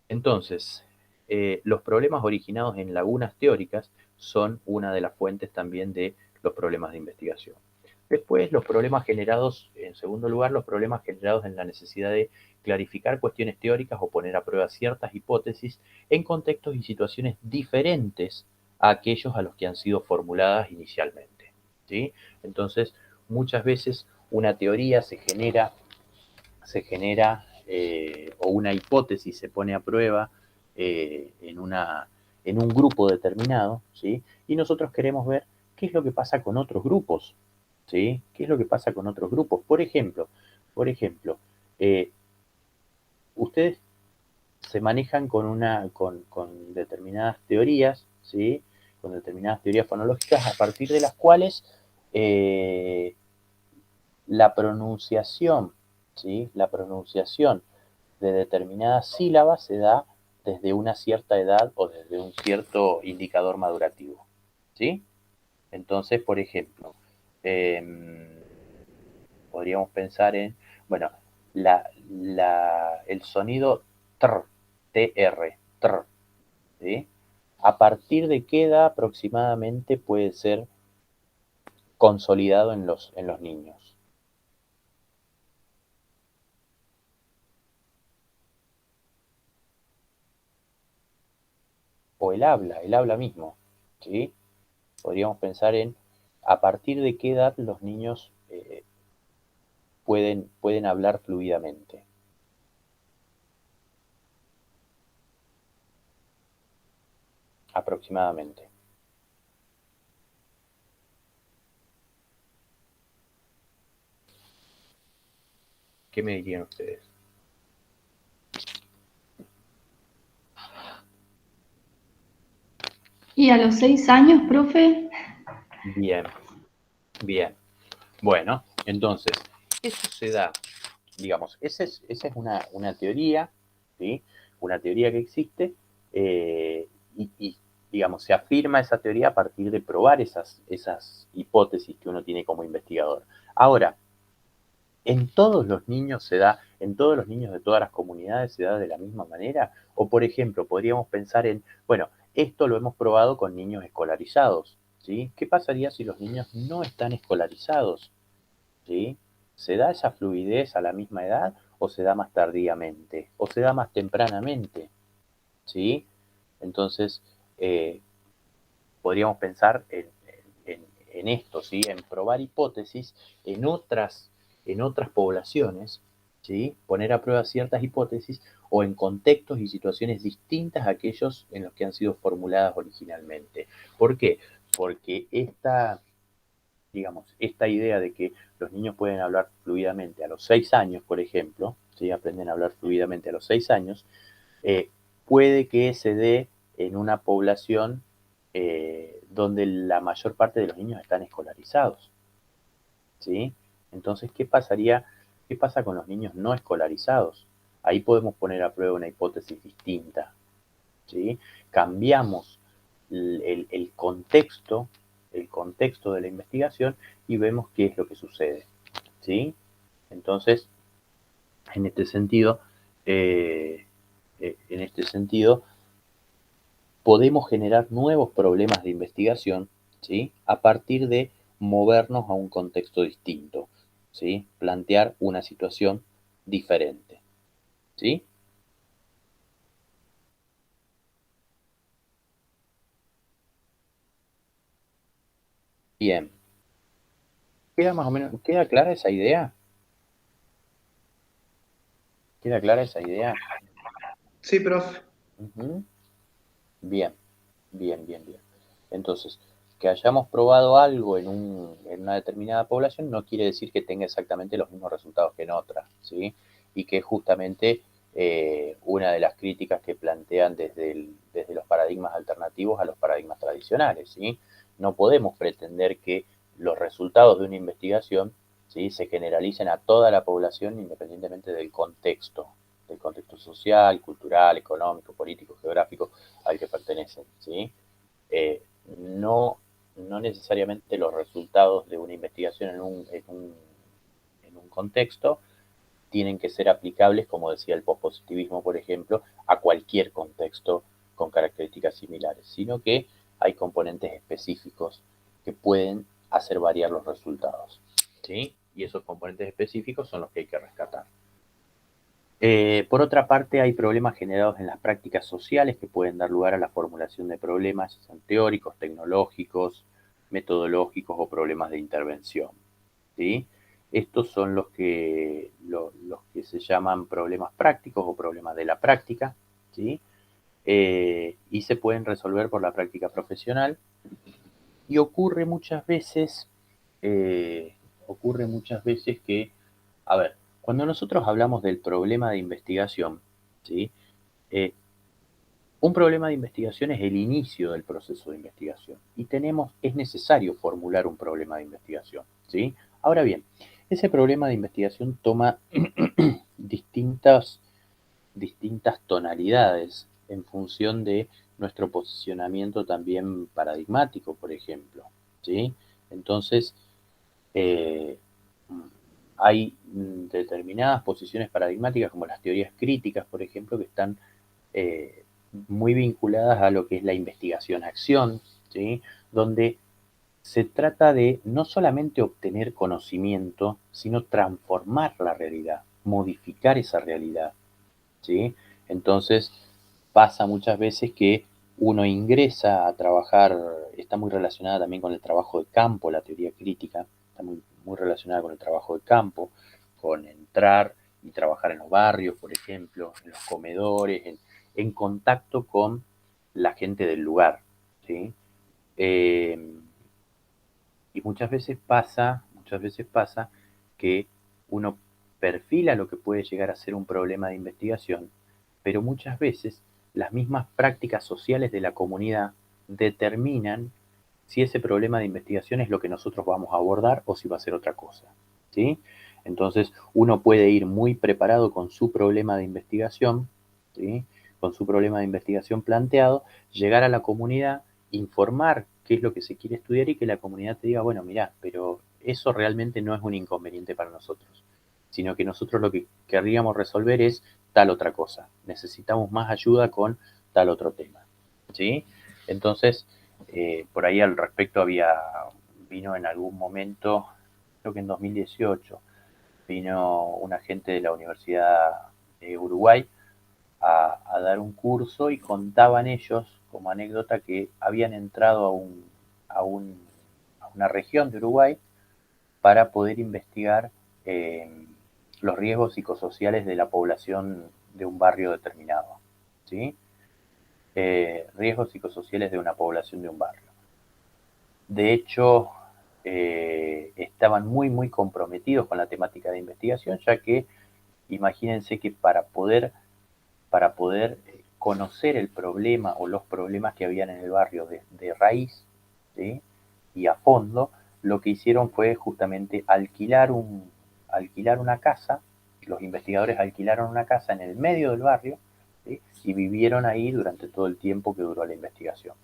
entonces, los problemas originados en lagunas teóricas son una de las fuentes también de los problemas de investigación. Después, los problemas generados, en segundo lugar, los problemas generados en la necesidad de clarificar cuestiones teóricas o poner a prueba ciertas hipótesis en contextos y situaciones diferentes a aquellos a los que han sido formuladas inicialmente, ¿sí? Entonces, muchas veces una teoría o una hipótesis se pone a prueba en un grupo determinado, ¿sí? Y nosotros queremos ver qué es lo que pasa con otros grupos, ¿sí? ¿Qué es lo que pasa con otros grupos? Por ejemplo, eh, ustedes se manejan con determinadas teorías, ¿sí? Con determinadas teorías fonológicas a partir de las cuales la pronunciación, ¿sí? La pronunciación de determinadas sílabas se da desde una cierta edad o desde un cierto indicador madurativo, ¿sí? Entonces, por ejemplo, podríamos pensar en, bueno, el sonido tr, tr, ¿sí? ¿A partir de qué edad aproximadamente puede ser consolidado en los niños? O el habla mismo, ¿sí? Podríamos pensar en a partir de qué edad los niños pueden hablar fluidamente, aproximadamente. ¿Qué me dirían ustedes? Y a los 6 años, profe. Bien, bien. Bueno, entonces, eso se da, digamos, esa es una teoría, ¿sí? Una teoría que existe, y, digamos, se afirma esa teoría a partir de probar esas hipótesis que uno tiene como investigador. Ahora, ¿en todos los niños se da, en todos los niños de todas las comunidades se da de la misma manera? O, por ejemplo, podríamos pensar en, bueno, esto lo hemos probado con niños escolarizados, ¿sí? ¿Qué pasaría si los niños no están escolarizados? ¿Sí? ¿Se da esa fluidez a la misma edad o se da más tardíamente? ¿O se da más tempranamente? ¿Sí? Entonces, eh, podríamos pensar en esto, ¿sí? En probar hipótesis en otras poblaciones, ¿sí? Poner a prueba ciertas hipótesis o en contextos y situaciones distintas a aquellos en los que han sido formuladas originalmente. ¿Por qué? Porque digamos, esta idea de que los niños pueden hablar fluidamente a los 6 años, por ejemplo, ¿sí? Aprenden a hablar fluidamente a los 6 años, eh, puede que se dé en una población donde la mayor parte de los niños están escolarizados, ¿sí? Entonces, ¿qué pasa con los niños no escolarizados? Ahí podemos poner a prueba una hipótesis distinta, ¿sí? Cambiamos el contexto de la investigación y vemos qué es lo que sucede, ¿sí? Entonces, en este sentido, eh, en este sentido, podemos generar nuevos problemas de investigación, ¿sí? A partir de movernos a un contexto distinto, ¿sí? Plantear una situación diferente, ¿sí? Bien, ¿queda más o menos, queda clara esa idea? ¿Queda clara esa idea? Sí, profe. Ujú. Bien, bien, bien, bien. Entonces, que hayamos probado algo en una determinada población no quiere decir que tenga exactamente los mismos resultados que en otra, ¿sí? Y que justamente una de las críticas que plantean desde los paradigmas alternativos a los paradigmas tradicionales, ¿sí? No podemos pretender que los resultados de una investigación, ¿sí? Se generalicen a toda la población independientemente del contexto social, cultural, económico, político, geográfico al que pertenecen, ¿sí? Eh, no, no necesariamente los resultados de una investigación en un contexto tienen que ser aplicables, como decía el pospositivismo, por ejemplo, a cualquier contexto con características similares, sino que hay componentes específicos que pueden hacer variar los resultados, ¿sí? Y esos componentes específicos son los que hay que rescatar. Por otra parte, hay problemas generados en las prácticas sociales que pueden dar lugar a la formulación de problemas, sean teóricos, tecnológicos, metodológicos o problemas de intervención, ¿sí? Estos son los que se llaman problemas prácticos o problemas de la práctica, ¿sí? Y se pueden resolver por la práctica profesional y ocurre muchas veces que, a ver, cuando nosotros hablamos del problema de investigación, ¿sí? Eh, un problema de investigación es el inicio del proceso de investigación y es necesario formular un problema de investigación, ¿sí? Ahora bien, ese problema de investigación toma distintas, distintas tonalidades en función de nuestro posicionamiento también paradigmático, por ejemplo, ¿sí? Entonces, eh, hay determinadas posiciones paradigmáticas como las teorías críticas, por ejemplo, que están eh, muy vinculadas a lo que es la investigación-acción, ¿sí? Donde se trata de no solamente obtener conocimiento, sino transformar la realidad, modificar esa realidad, ¿sí? Entonces pasa muchas veces que uno ingresa a trabajar, está muy relacionada también con el trabajo de campo, la teoría crítica, está muy relacionada con el trabajo de campo, con entrar y trabajar en los barrios, por ejemplo, en los comedores, en contacto con la gente del lugar, ¿sí? Eh, y muchas veces pasa que uno perfila lo que puede llegar a ser un problema de investigación, pero muchas veces las mismas prácticas sociales de la comunidad determinan si ese problema de investigación es lo que nosotros vamos a abordar o si va a ser otra cosa, ¿sí? Entonces, uno puede ir muy preparado con su problema de investigación, ¿sí? Con su problema de investigación planteado, llegar a la comunidad, informar qué es lo que se quiere estudiar y que la comunidad te diga, bueno, mirá, pero eso realmente no es un inconveniente para nosotros, sino que nosotros lo que querríamos resolver es tal otra cosa. Necesitamos más ayuda con tal otro tema, ¿sí? Entonces, por ahí al respecto vino en algún momento, creo que en 2018, vino un agente de la Universidad de Uruguay a dar un curso y contaban ellos como anécdota que habían entrado a una región de Uruguay para poder investigar los riesgos psicosociales de la población de un barrio determinado, ¿sí? Riesgos psicosociales de una población de un barrio. De hecho, estaban muy comprometidos con la temática de investigación, ya que imagínense que para poder conocer el problema o los problemas que habían en el barrio de raíz, ¿sí? Y a fondo, lo que hicieron fue justamente alquilar una casa. Los investigadores alquilaron una casa en el medio del barrio, ¿sí? Y vivieron ahí durante todo el tiempo que duró la investigación.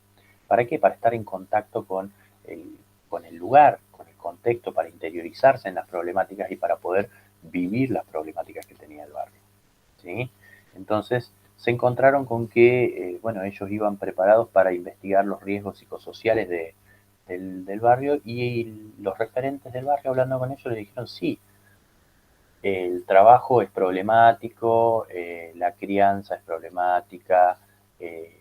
¿Para qué? Para estar en contacto con el lugar, con el contexto, para interiorizarse en las problemáticas y para poder vivir las problemáticas que tenía el barrio, ¿sí? Entonces se encontraron con que, bueno, ellos iban preparados para investigar los riesgos psicosociales del barrio, y los referentes del barrio, hablando con ellos, le dijeron, sí, el trabajo es problemático, la crianza es problemática, eh,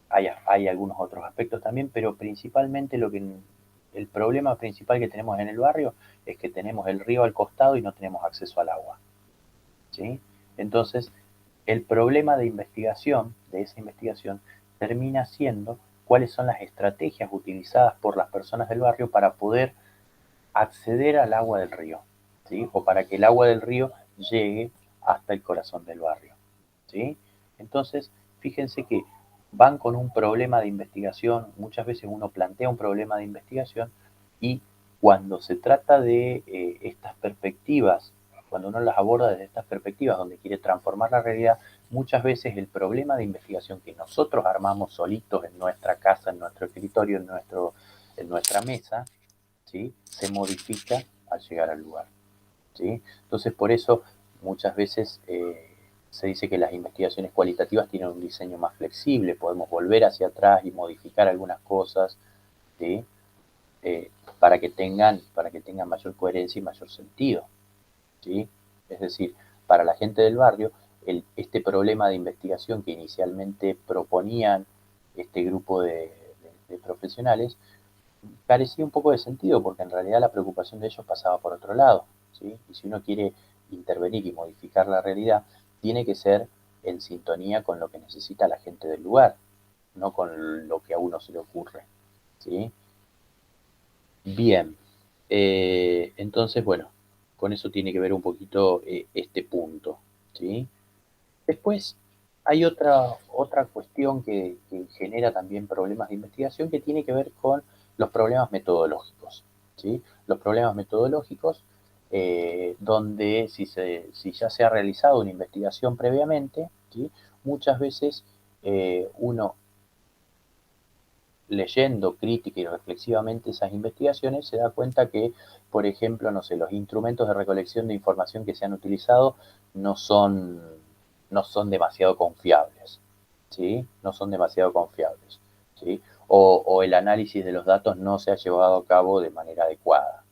hay algunos otros aspectos también, pero principalmente el problema principal que tenemos en el barrio es que tenemos el río al costado y no tenemos acceso al agua, ¿sí? Entonces, el problema de esa investigación, termina siendo cuáles son las estrategias utilizadas por las personas del barrio para poder acceder al agua del río, ¿sí? O para que el agua del río llegue hasta el corazón del barrio, ¿sí? Entonces, fíjense que van con un problema de investigación, muchas veces uno plantea un problema de investigación y cuando se trata de estas perspectivas, cuando uno las aborda desde estas perspectivas donde quiere transformar la realidad, muchas veces el problema de investigación que nosotros armamos solitos en nuestra casa, en nuestro escritorio, en nuestra mesa, ¿sí? Se modifica al llegar al lugar, ¿sí? Entonces, por eso muchas veces se dice que las investigaciones cualitativas tienen un diseño más flexible, podemos volver hacia atrás y modificar algunas cosas, ¿sí? Para que tengan mayor coherencia y mayor sentido, ¿sí? Es decir, para la gente del barrio, este problema de investigación que inicialmente proponían este grupo de profesionales carecía un poco de sentido, porque en realidad la preocupación de ellos pasaba por otro lado, ¿sí? Y si uno quiere intervenir y modificar la realidad, tiene que ser en sintonía con lo que necesita la gente del lugar, no con lo que a uno se le ocurre, ¿sí? Bien, entonces, bueno, con eso tiene que ver un poquito este punto, ¿sí? Después hay otra cuestión que genera también problemas de investigación, que tiene que ver con los problemas metodológicos, ¿sí? Los problemas metodológicos, donde si ya se ha realizado una investigación previamente, ¿sí? Muchas veces uno, leyendo crítica y reflexivamente esas investigaciones, se da cuenta que, por ejemplo, no sé, los instrumentos de recolección de información que se han utilizado no son, no son demasiado confiables, ¿sí? No son demasiado confiables, ¿sí? O el análisis de los datos no se ha llevado a cabo de manera adecuada,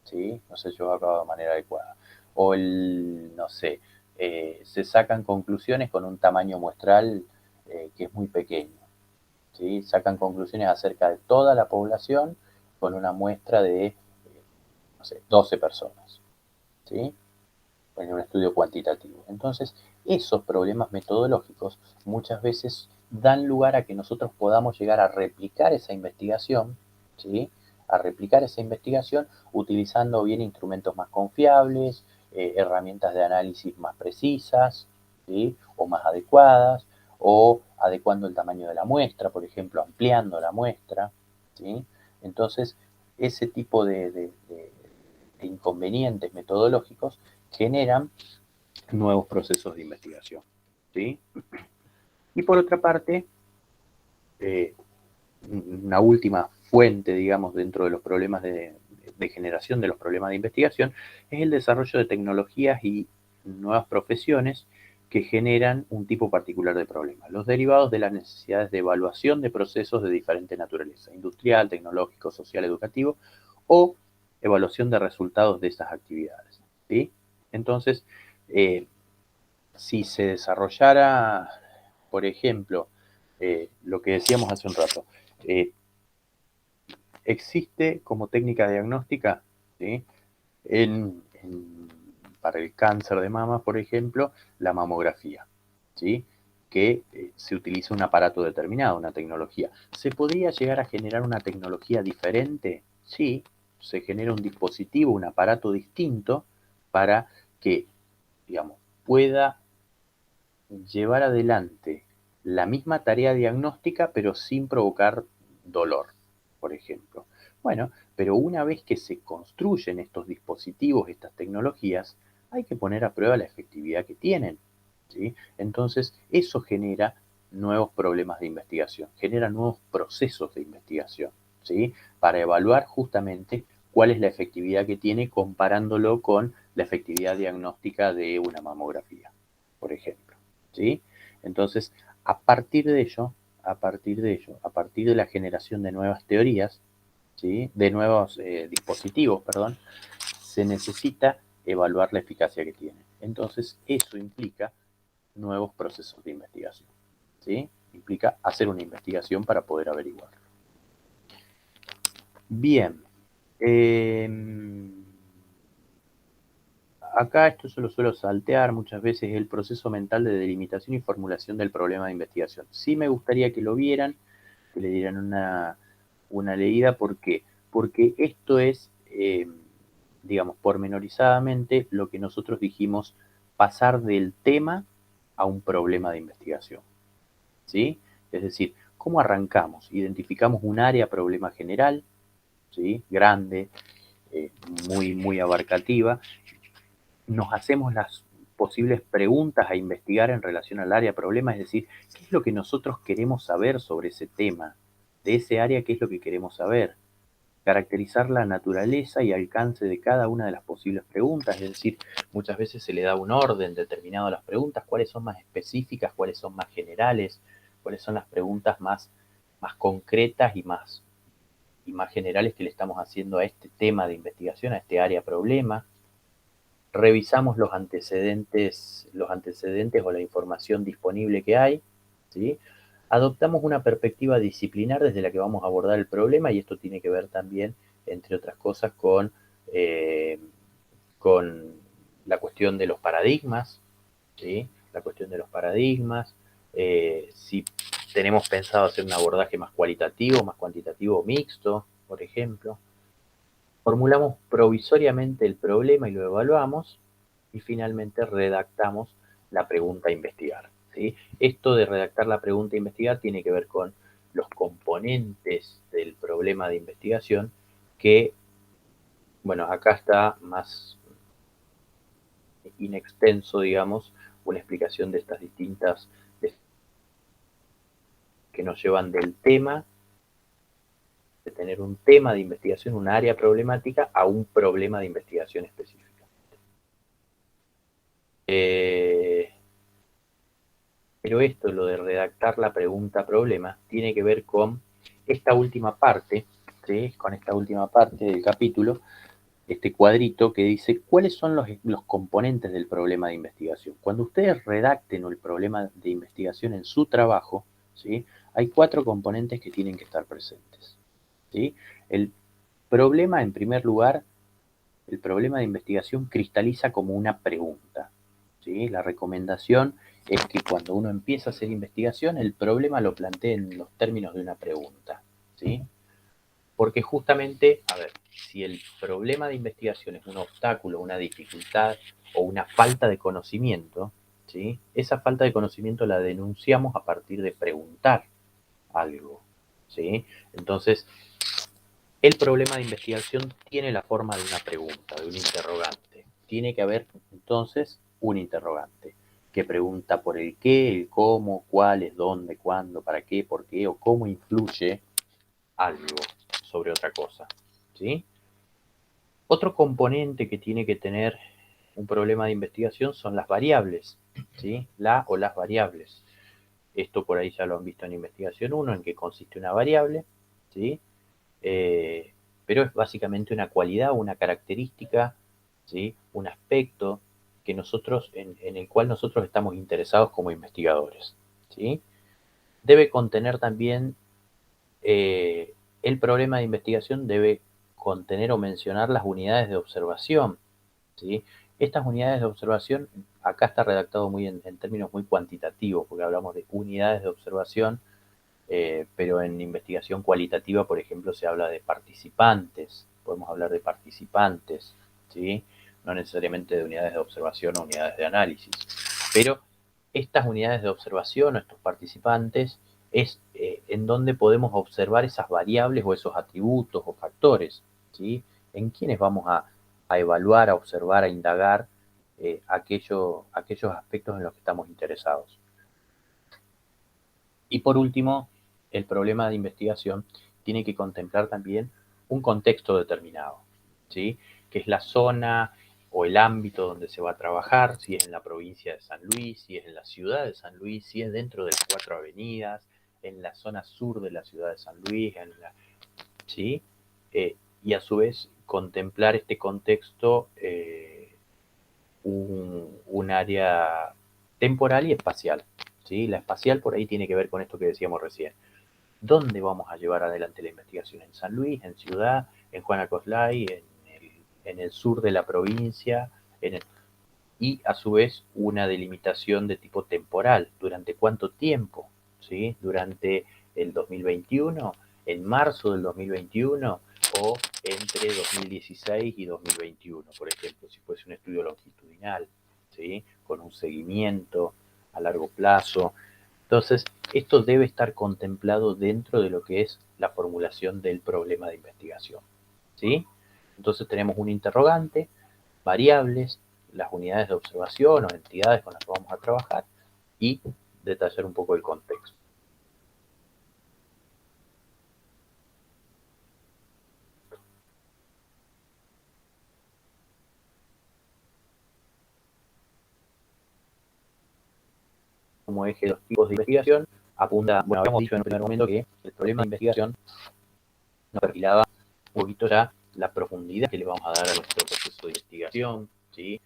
¿sí? No se llevó a cabo de manera adecuada. O no sé, se sacan conclusiones con un tamaño muestral que es muy pequeño, ¿sí? Sacan conclusiones acerca de toda la población con una muestra de, no sé, 12 personas, ¿sí? En un estudio cuantitativo. Entonces, esos problemas metodológicos muchas veces dan lugar a que nosotros podamos llegar a replicar esa investigación, ¿sí? A replicar esa investigación utilizando bien instrumentos más confiables, herramientas de análisis más precisas, ¿sí? O más adecuadas, o adecuando el tamaño de la muestra, por ejemplo, ampliando la muestra, ¿sí? Entonces, ese tipo de inconvenientes metodológicos generan nuevos procesos de investigación, ¿sí? Y por otra parte, una última fuente, digamos, dentro de los problemas de generación de los problemas de investigación, es el desarrollo de tecnologías y nuevas profesiones que generan un tipo particular de problemas, los derivados de las necesidades de evaluación de procesos de diferente naturaleza, industrial, tecnológico, social, educativo, o evaluación de resultados de esas actividades, ¿sí? Entonces, si se desarrollara, por ejemplo, lo que decíamos hace un rato, existe como técnica diagnóstica, ¿sí? Para el cáncer de mama, por ejemplo, la mamografía, ¿sí? Que se utiliza un aparato determinado, una tecnología. ¿Se podría llegar a generar una tecnología diferente? Sí, se genera un dispositivo, un aparato distinto para que, digamos, pueda llevar adelante la misma tarea diagnóstica, pero sin provocar dolor, por ejemplo. Bueno, pero una vez que se construyen estos dispositivos, estas tecnologías, hay que poner a prueba la efectividad que tienen, ¿sí? Entonces, eso genera nuevos problemas de investigación, genera nuevos procesos de investigación, ¿sí? Para evaluar justamente cuál es la efectividad que tiene comparándolo con la efectividad diagnóstica de una mamografía, por ejemplo, ¿sí? Entonces, a partir de la generación de nuevas teorías, ¿sí? De nuevos dispositivos, perdón, se necesita evaluar la eficacia que tienen. Entonces, eso implica nuevos procesos de investigación, ¿sí? Implica hacer una investigación para poder averiguarlo. Bien. Acá esto yo lo suelo saltear muchas veces, el proceso mental de delimitación y formulación del problema de investigación. Sí me gustaría que lo vieran, que le dieran una leída. ¿Por qué? Porque esto es, digamos, pormenorizadamente lo que nosotros dijimos, pasar del tema a un problema de investigación, ¿sí? Es decir, ¿cómo arrancamos? Identificamos un área problema general, ¿sí? Grande, muy abarcativa. Nos hacemos las posibles preguntas a investigar en relación al área problema, es decir, ¿qué es lo que nosotros queremos saber sobre ese tema? De ese área, ¿qué es lo que queremos saber? Caracterizar la naturaleza y alcance de cada una de las posibles preguntas, es decir, muchas veces se le da un orden determinado a las preguntas, cuáles son más específicas, cuáles son más generales, cuáles son las preguntas más concretas y más generales que le estamos haciendo a este tema de investigación, a este área problema. Revisamos los antecedentes o la información disponible que hay, ¿sí? Adoptamos una perspectiva disciplinar desde la que vamos a abordar el problema, y esto tiene que ver también, entre otras cosas, con la cuestión de los paradigmas, ¿sí? La cuestión de los paradigmas, si tenemos pensado hacer un abordaje más cualitativo, más cuantitativo, mixto, por ejemplo. Formulamos provisoriamente el problema y lo evaluamos, y finalmente redactamos la pregunta a investigar, ¿sí? Esto de redactar la pregunta a investigar tiene que ver con los componentes del problema de investigación que, bueno, acá está más inextenso, digamos, una explicación de estas distintas que nos llevan del tema, de tener un tema de investigación, un área problemática, a un problema de investigación específica. Pero esto, lo de redactar la pregunta problema, tiene que ver con esta última parte, ¿sí? Con esta última parte del capítulo, este cuadrito que dice cuáles son los componentes del problema de investigación. Cuando ustedes redacten el problema de investigación en su trabajo, ¿sí? Hay 4 componentes que tienen que estar presentes, ¿sí? El problema, en primer lugar, el problema de investigación cristaliza como una pregunta, ¿sí? La recomendación es que cuando uno empieza a hacer investigación, el problema lo plantee en los términos de una pregunta, ¿sí? Porque justamente, a ver, si el problema de investigación es un obstáculo, una dificultad o una falta de conocimiento, ¿sí? Esa falta de conocimiento la denunciamos a partir de preguntar algo, ¿sí? Entonces, el problema de investigación tiene la forma de una pregunta, de un interrogante. Tiene que haber, entonces, un interrogante que pregunta por el qué, el cómo, cuáles, dónde, cuándo, para qué, por qué o cómo influye algo sobre otra cosa, ¿sí? Otro componente que tiene que tener un problema de investigación son las variables, ¿sí? La o las variables. Esto por ahí ya lo han visto en investigación 1, en qué consiste una variable, ¿sí? Eh, pero es básicamente una cualidad, una característica, ¿sí? Un aspecto que nosotros, en el cual nosotros estamos interesados como investigadores, ¿sí? Debe contener también, el problema de investigación debe contener o mencionar las unidades de observación, ¿sí? Estas unidades de observación, acá está redactado muy en términos muy cuantitativos, porque hablamos de unidades de observación, pero en investigación cualitativa, por ejemplo, se habla de participantes, podemos hablar de participantes, ¿sí? No necesariamente de unidades de observación o unidades de análisis, pero estas unidades de observación o estos participantes es, en donde podemos observar esas variables o esos atributos o factores, ¿sí? En quienes vamos a evaluar, a observar, a indagar, aquellos aspectos en los que estamos interesados. Y por último, el problema de investigación tiene que contemplar también un contexto determinado, ¿sí? Que es la zona o el ámbito donde se va a trabajar, si es en la provincia de San Luis, si es en la ciudad de San Luis, si es dentro de las 4 avenidas, en la zona sur de la ciudad de San Luis, ¿sí? Y a su vez contemplar este contexto, un área temporal y espacial, ¿sí? La espacial por ahí tiene que ver con esto que decíamos recién. ¿Dónde vamos a llevar adelante la investigación? ¿En San Luis, en Ciudad, en Juan Acoslay, en el sur de la provincia? Y a su vez una delimitación de tipo temporal. ¿Durante cuánto tiempo? ¿Sí? ¿Durante el 2021? ¿En marzo del 2021? ¿O entre 2016 y 2021, por ejemplo, si fuese un estudio longitudinal, ¿sí? Con un seguimiento a largo plazo? Entonces, esto debe estar contemplado dentro de lo que es la formulación del problema de investigación, ¿sí? Entonces tenemos un interrogante, variables, las unidades de observación o entidades con las que vamos a trabajar y detallar un poco el contexto. Como eje de los tipos de investigación, apunta, bueno, habíamos dicho en el primer momento que el problema de investigación nos perfilaba un poquito ya la profundidad que le vamos a dar a nuestro proceso de investigación, ¿sí?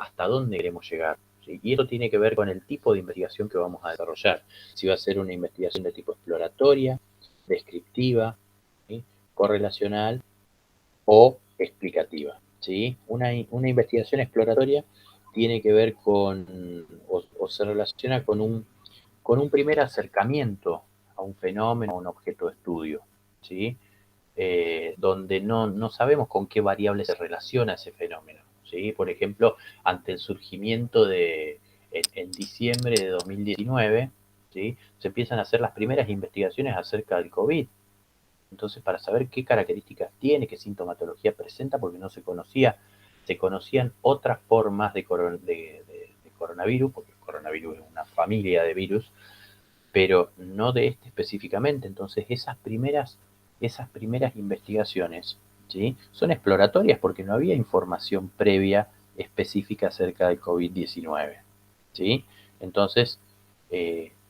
Hasta dónde queremos llegar, ¿sí? Y eso tiene que ver con el tipo de investigación que vamos a desarrollar. Si va a ser una investigación de tipo exploratoria, descriptiva, ¿sí? Correlacional o explicativa, ¿sí? Una investigación exploratoria tiene que ver con, o se relaciona con un primer acercamiento a un fenómeno, a un objeto de estudio, ¿sí? Donde no sabemos con qué variable se relaciona ese fenómeno, ¿sí? Por ejemplo, ante el surgimiento en diciembre de 2019, ¿sí? Se empiezan a hacer las primeras investigaciones acerca del COVID. Entonces, para saber qué características tiene, qué sintomatología presenta, porque no se conocía, se conocían otras formas de coronavirus, porque el coronavirus es una familia de virus, pero no de este específicamente. Entonces, esas primeras investigaciones, ¿sí? Son exploratorias porque no había información previa específica acerca del COVID-19, ¿sí? Entonces,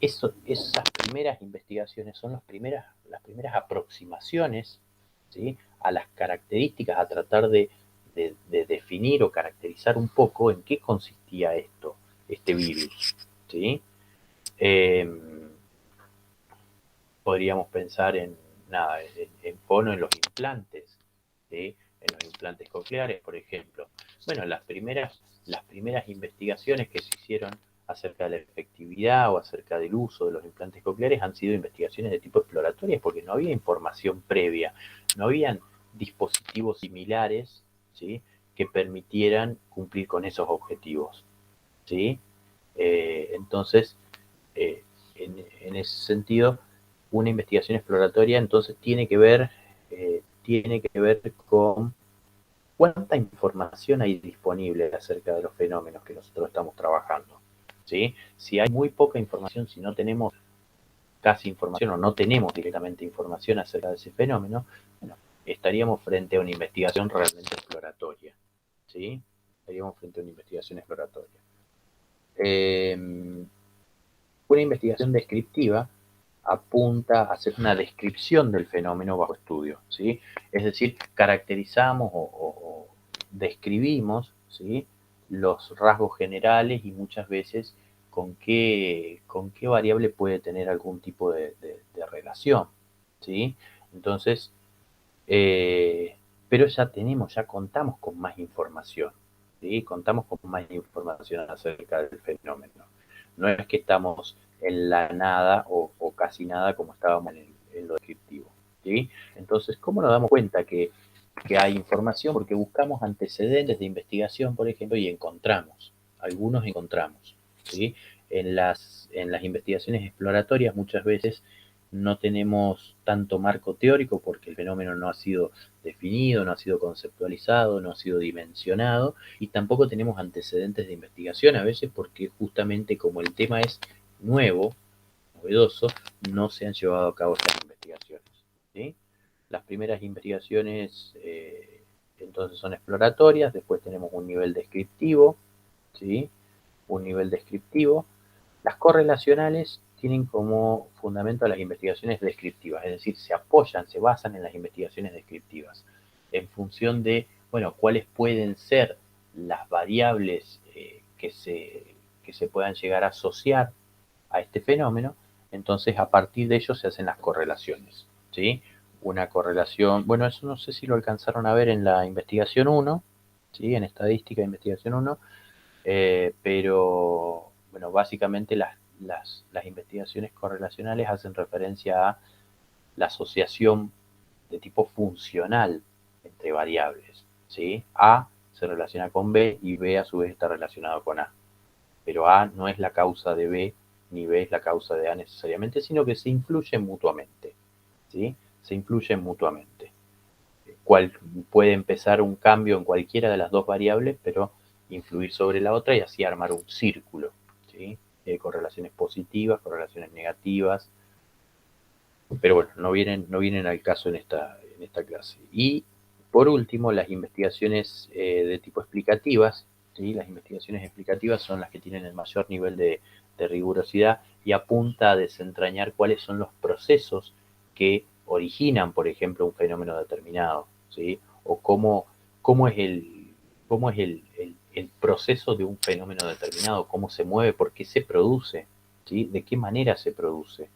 esas primeras investigaciones son las primeras aproximaciones, ¿sí? A las características, a tratar de definir o caracterizar un poco en qué consistía este virus, ¿sí? Eh, Podríamos pensar en, nada, en fono en los implantes, ¿sí? En los implantes cocleares, por ejemplo. Bueno, las primeras investigaciones que se hicieron acerca de la efectividad o acerca del uso de los implantes cocleares han sido investigaciones de tipo exploratorias porque no había información previa, no habían dispositivos similares, ¿sí? Que permitieran cumplir con esos objetivos, ¿sí? Entonces, en ese sentido, una investigación exploratoria entonces tiene que ver con cuánta información hay disponible acerca de los fenómenos que nosotros estamos trabajando, ¿sí? Si hay muy poca información, si no tenemos casi información o no tenemos directamente información acerca de ese fenómeno, bueno, estaríamos frente a una investigación realmente exploratoria, ¿sí? Estaríamos frente a una investigación exploratoria. Una investigación descriptiva apunta a hacer una descripción del fenómeno bajo estudio, ¿sí? Es decir, caracterizamos o describimos, ¿sí?, los rasgos generales y muchas veces con qué variable puede tener algún tipo de relación, ¿sí? Entonces, pero ya contamos con más información, ¿sí? Contamos con más información acerca del fenómeno. No es que estamos en la nada o casi nada como estábamos en lo descriptivo, ¿sí? Entonces, ¿cómo nos damos cuenta que hay información? Porque buscamos antecedentes de investigación, por ejemplo, y algunos encontramos, ¿sí? En las investigaciones exploratorias muchas veces no tenemos tanto marco teórico porque el fenómeno no ha sido definido, no ha sido conceptualizado, no ha sido dimensionado, y tampoco tenemos antecedentes de investigación a veces porque justamente como el tema es nuevo, novedoso, no se han llevado a cabo estas investigaciones, ¿sí? Las primeras investigaciones entonces son exploratorias, después tenemos un nivel descriptivo, ¿sí? Un nivel descriptivo. Las correlacionales tienen como fundamento las investigaciones descriptivas, es decir, se basan en las investigaciones descriptivas, en función de, bueno, cuáles pueden ser las variables que se puedan llegar a asociar a este fenómeno. Entonces a partir de ello se hacen las correlaciones, ¿sí? Una correlación, bueno, eso no sé si lo alcanzaron a ver en la investigación 1, ¿sí? En estadística de investigación 1, pero bueno, básicamente las investigaciones correlacionales hacen referencia a la asociación de tipo funcional entre variables, ¿sí? A se relaciona con B y B a su vez está relacionado con A, pero A no es la causa de B ni B es la causa de A necesariamente, sino que se influyen mutuamente, ¿sí? Se influyen mutuamente. Cual puede empezar un cambio en cualquiera de las dos variables, pero influir sobre la otra y así armar un círculo, ¿sí? Correlaciones positivas, correlaciones negativas, pero bueno, no vienen al caso en esta clase. Y por último, las investigaciones de tipo explicativas, ¿sí? Las investigaciones explicativas son las que tienen el mayor nivel de rigurosidad y apunta a desentrañar cuáles son los procesos que originan, por ejemplo, un fenómeno determinado, ¿sí? O cómo es el proceso de un fenómeno determinado, cómo se mueve, por qué se produce, ¿sí? De qué manera se produce,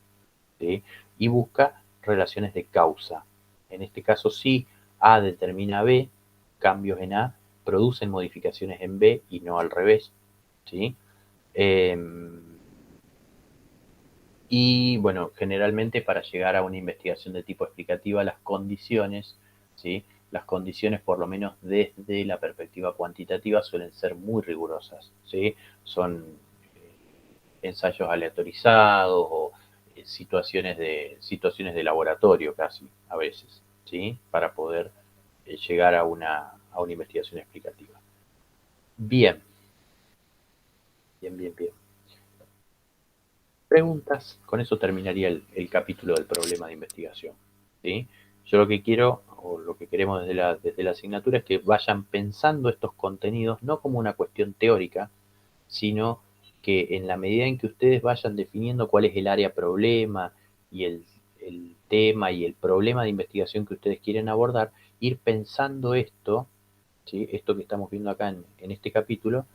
¿sí? Y busca relaciones de causa. En este caso, si A determina B, cambios en A producen modificaciones en B y no al revés, ¿sí? Y bueno, generalmente para llegar a una investigación de tipo explicativa, las condiciones, ¿sí? Las condiciones, por lo menos desde la perspectiva cuantitativa, suelen ser muy rigurosas, ¿sí? Son ensayos aleatorizados o situaciones de laboratorio casi, a veces, ¿sí? Para poder llegar a una investigación explicativa. Bien, bien, bien, bien. Preguntas, con eso terminaría el capítulo del problema de investigación, ¿sí? Yo lo que quiero, o lo que queremos desde la asignatura, es que vayan pensando estos contenidos no como una cuestión teórica, sino que en la medida en que ustedes vayan definiendo cuál es el área problema y el tema y el problema de investigación que ustedes quieren abordar, ir pensando esto, ¿sí? Esto que estamos viendo acá en este capítulo,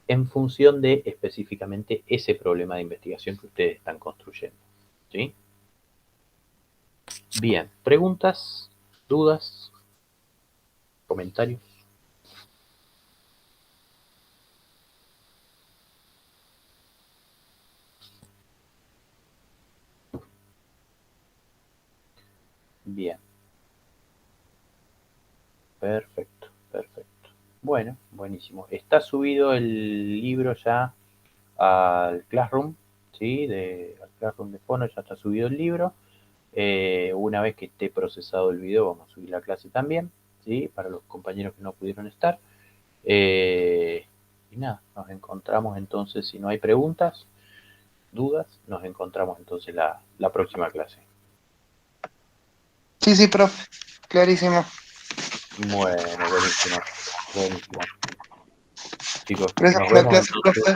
en función de específicamente ese problema de investigación que ustedes están construyendo, ¿sí? Bien, preguntas, dudas, comentarios. Bien, perfecto, perfecto. Bueno, buenísimo. Está subido el libro ya al Classroom, ¿sí? Al Classroom de Fono, ya está subido el libro. Una vez que esté procesado el video, vamos a subir la clase también, ¿sí? Para los compañeros que no pudieron estar. Y nada, nos encontramos entonces, si no hay preguntas, dudas, nos encontramos entonces la próxima clase. Sí, sí, profe. Clarísimo. Bueno, buenísimo. Buenísimo. Chicos, Gracias nos por la vemos clase, entonces. profe.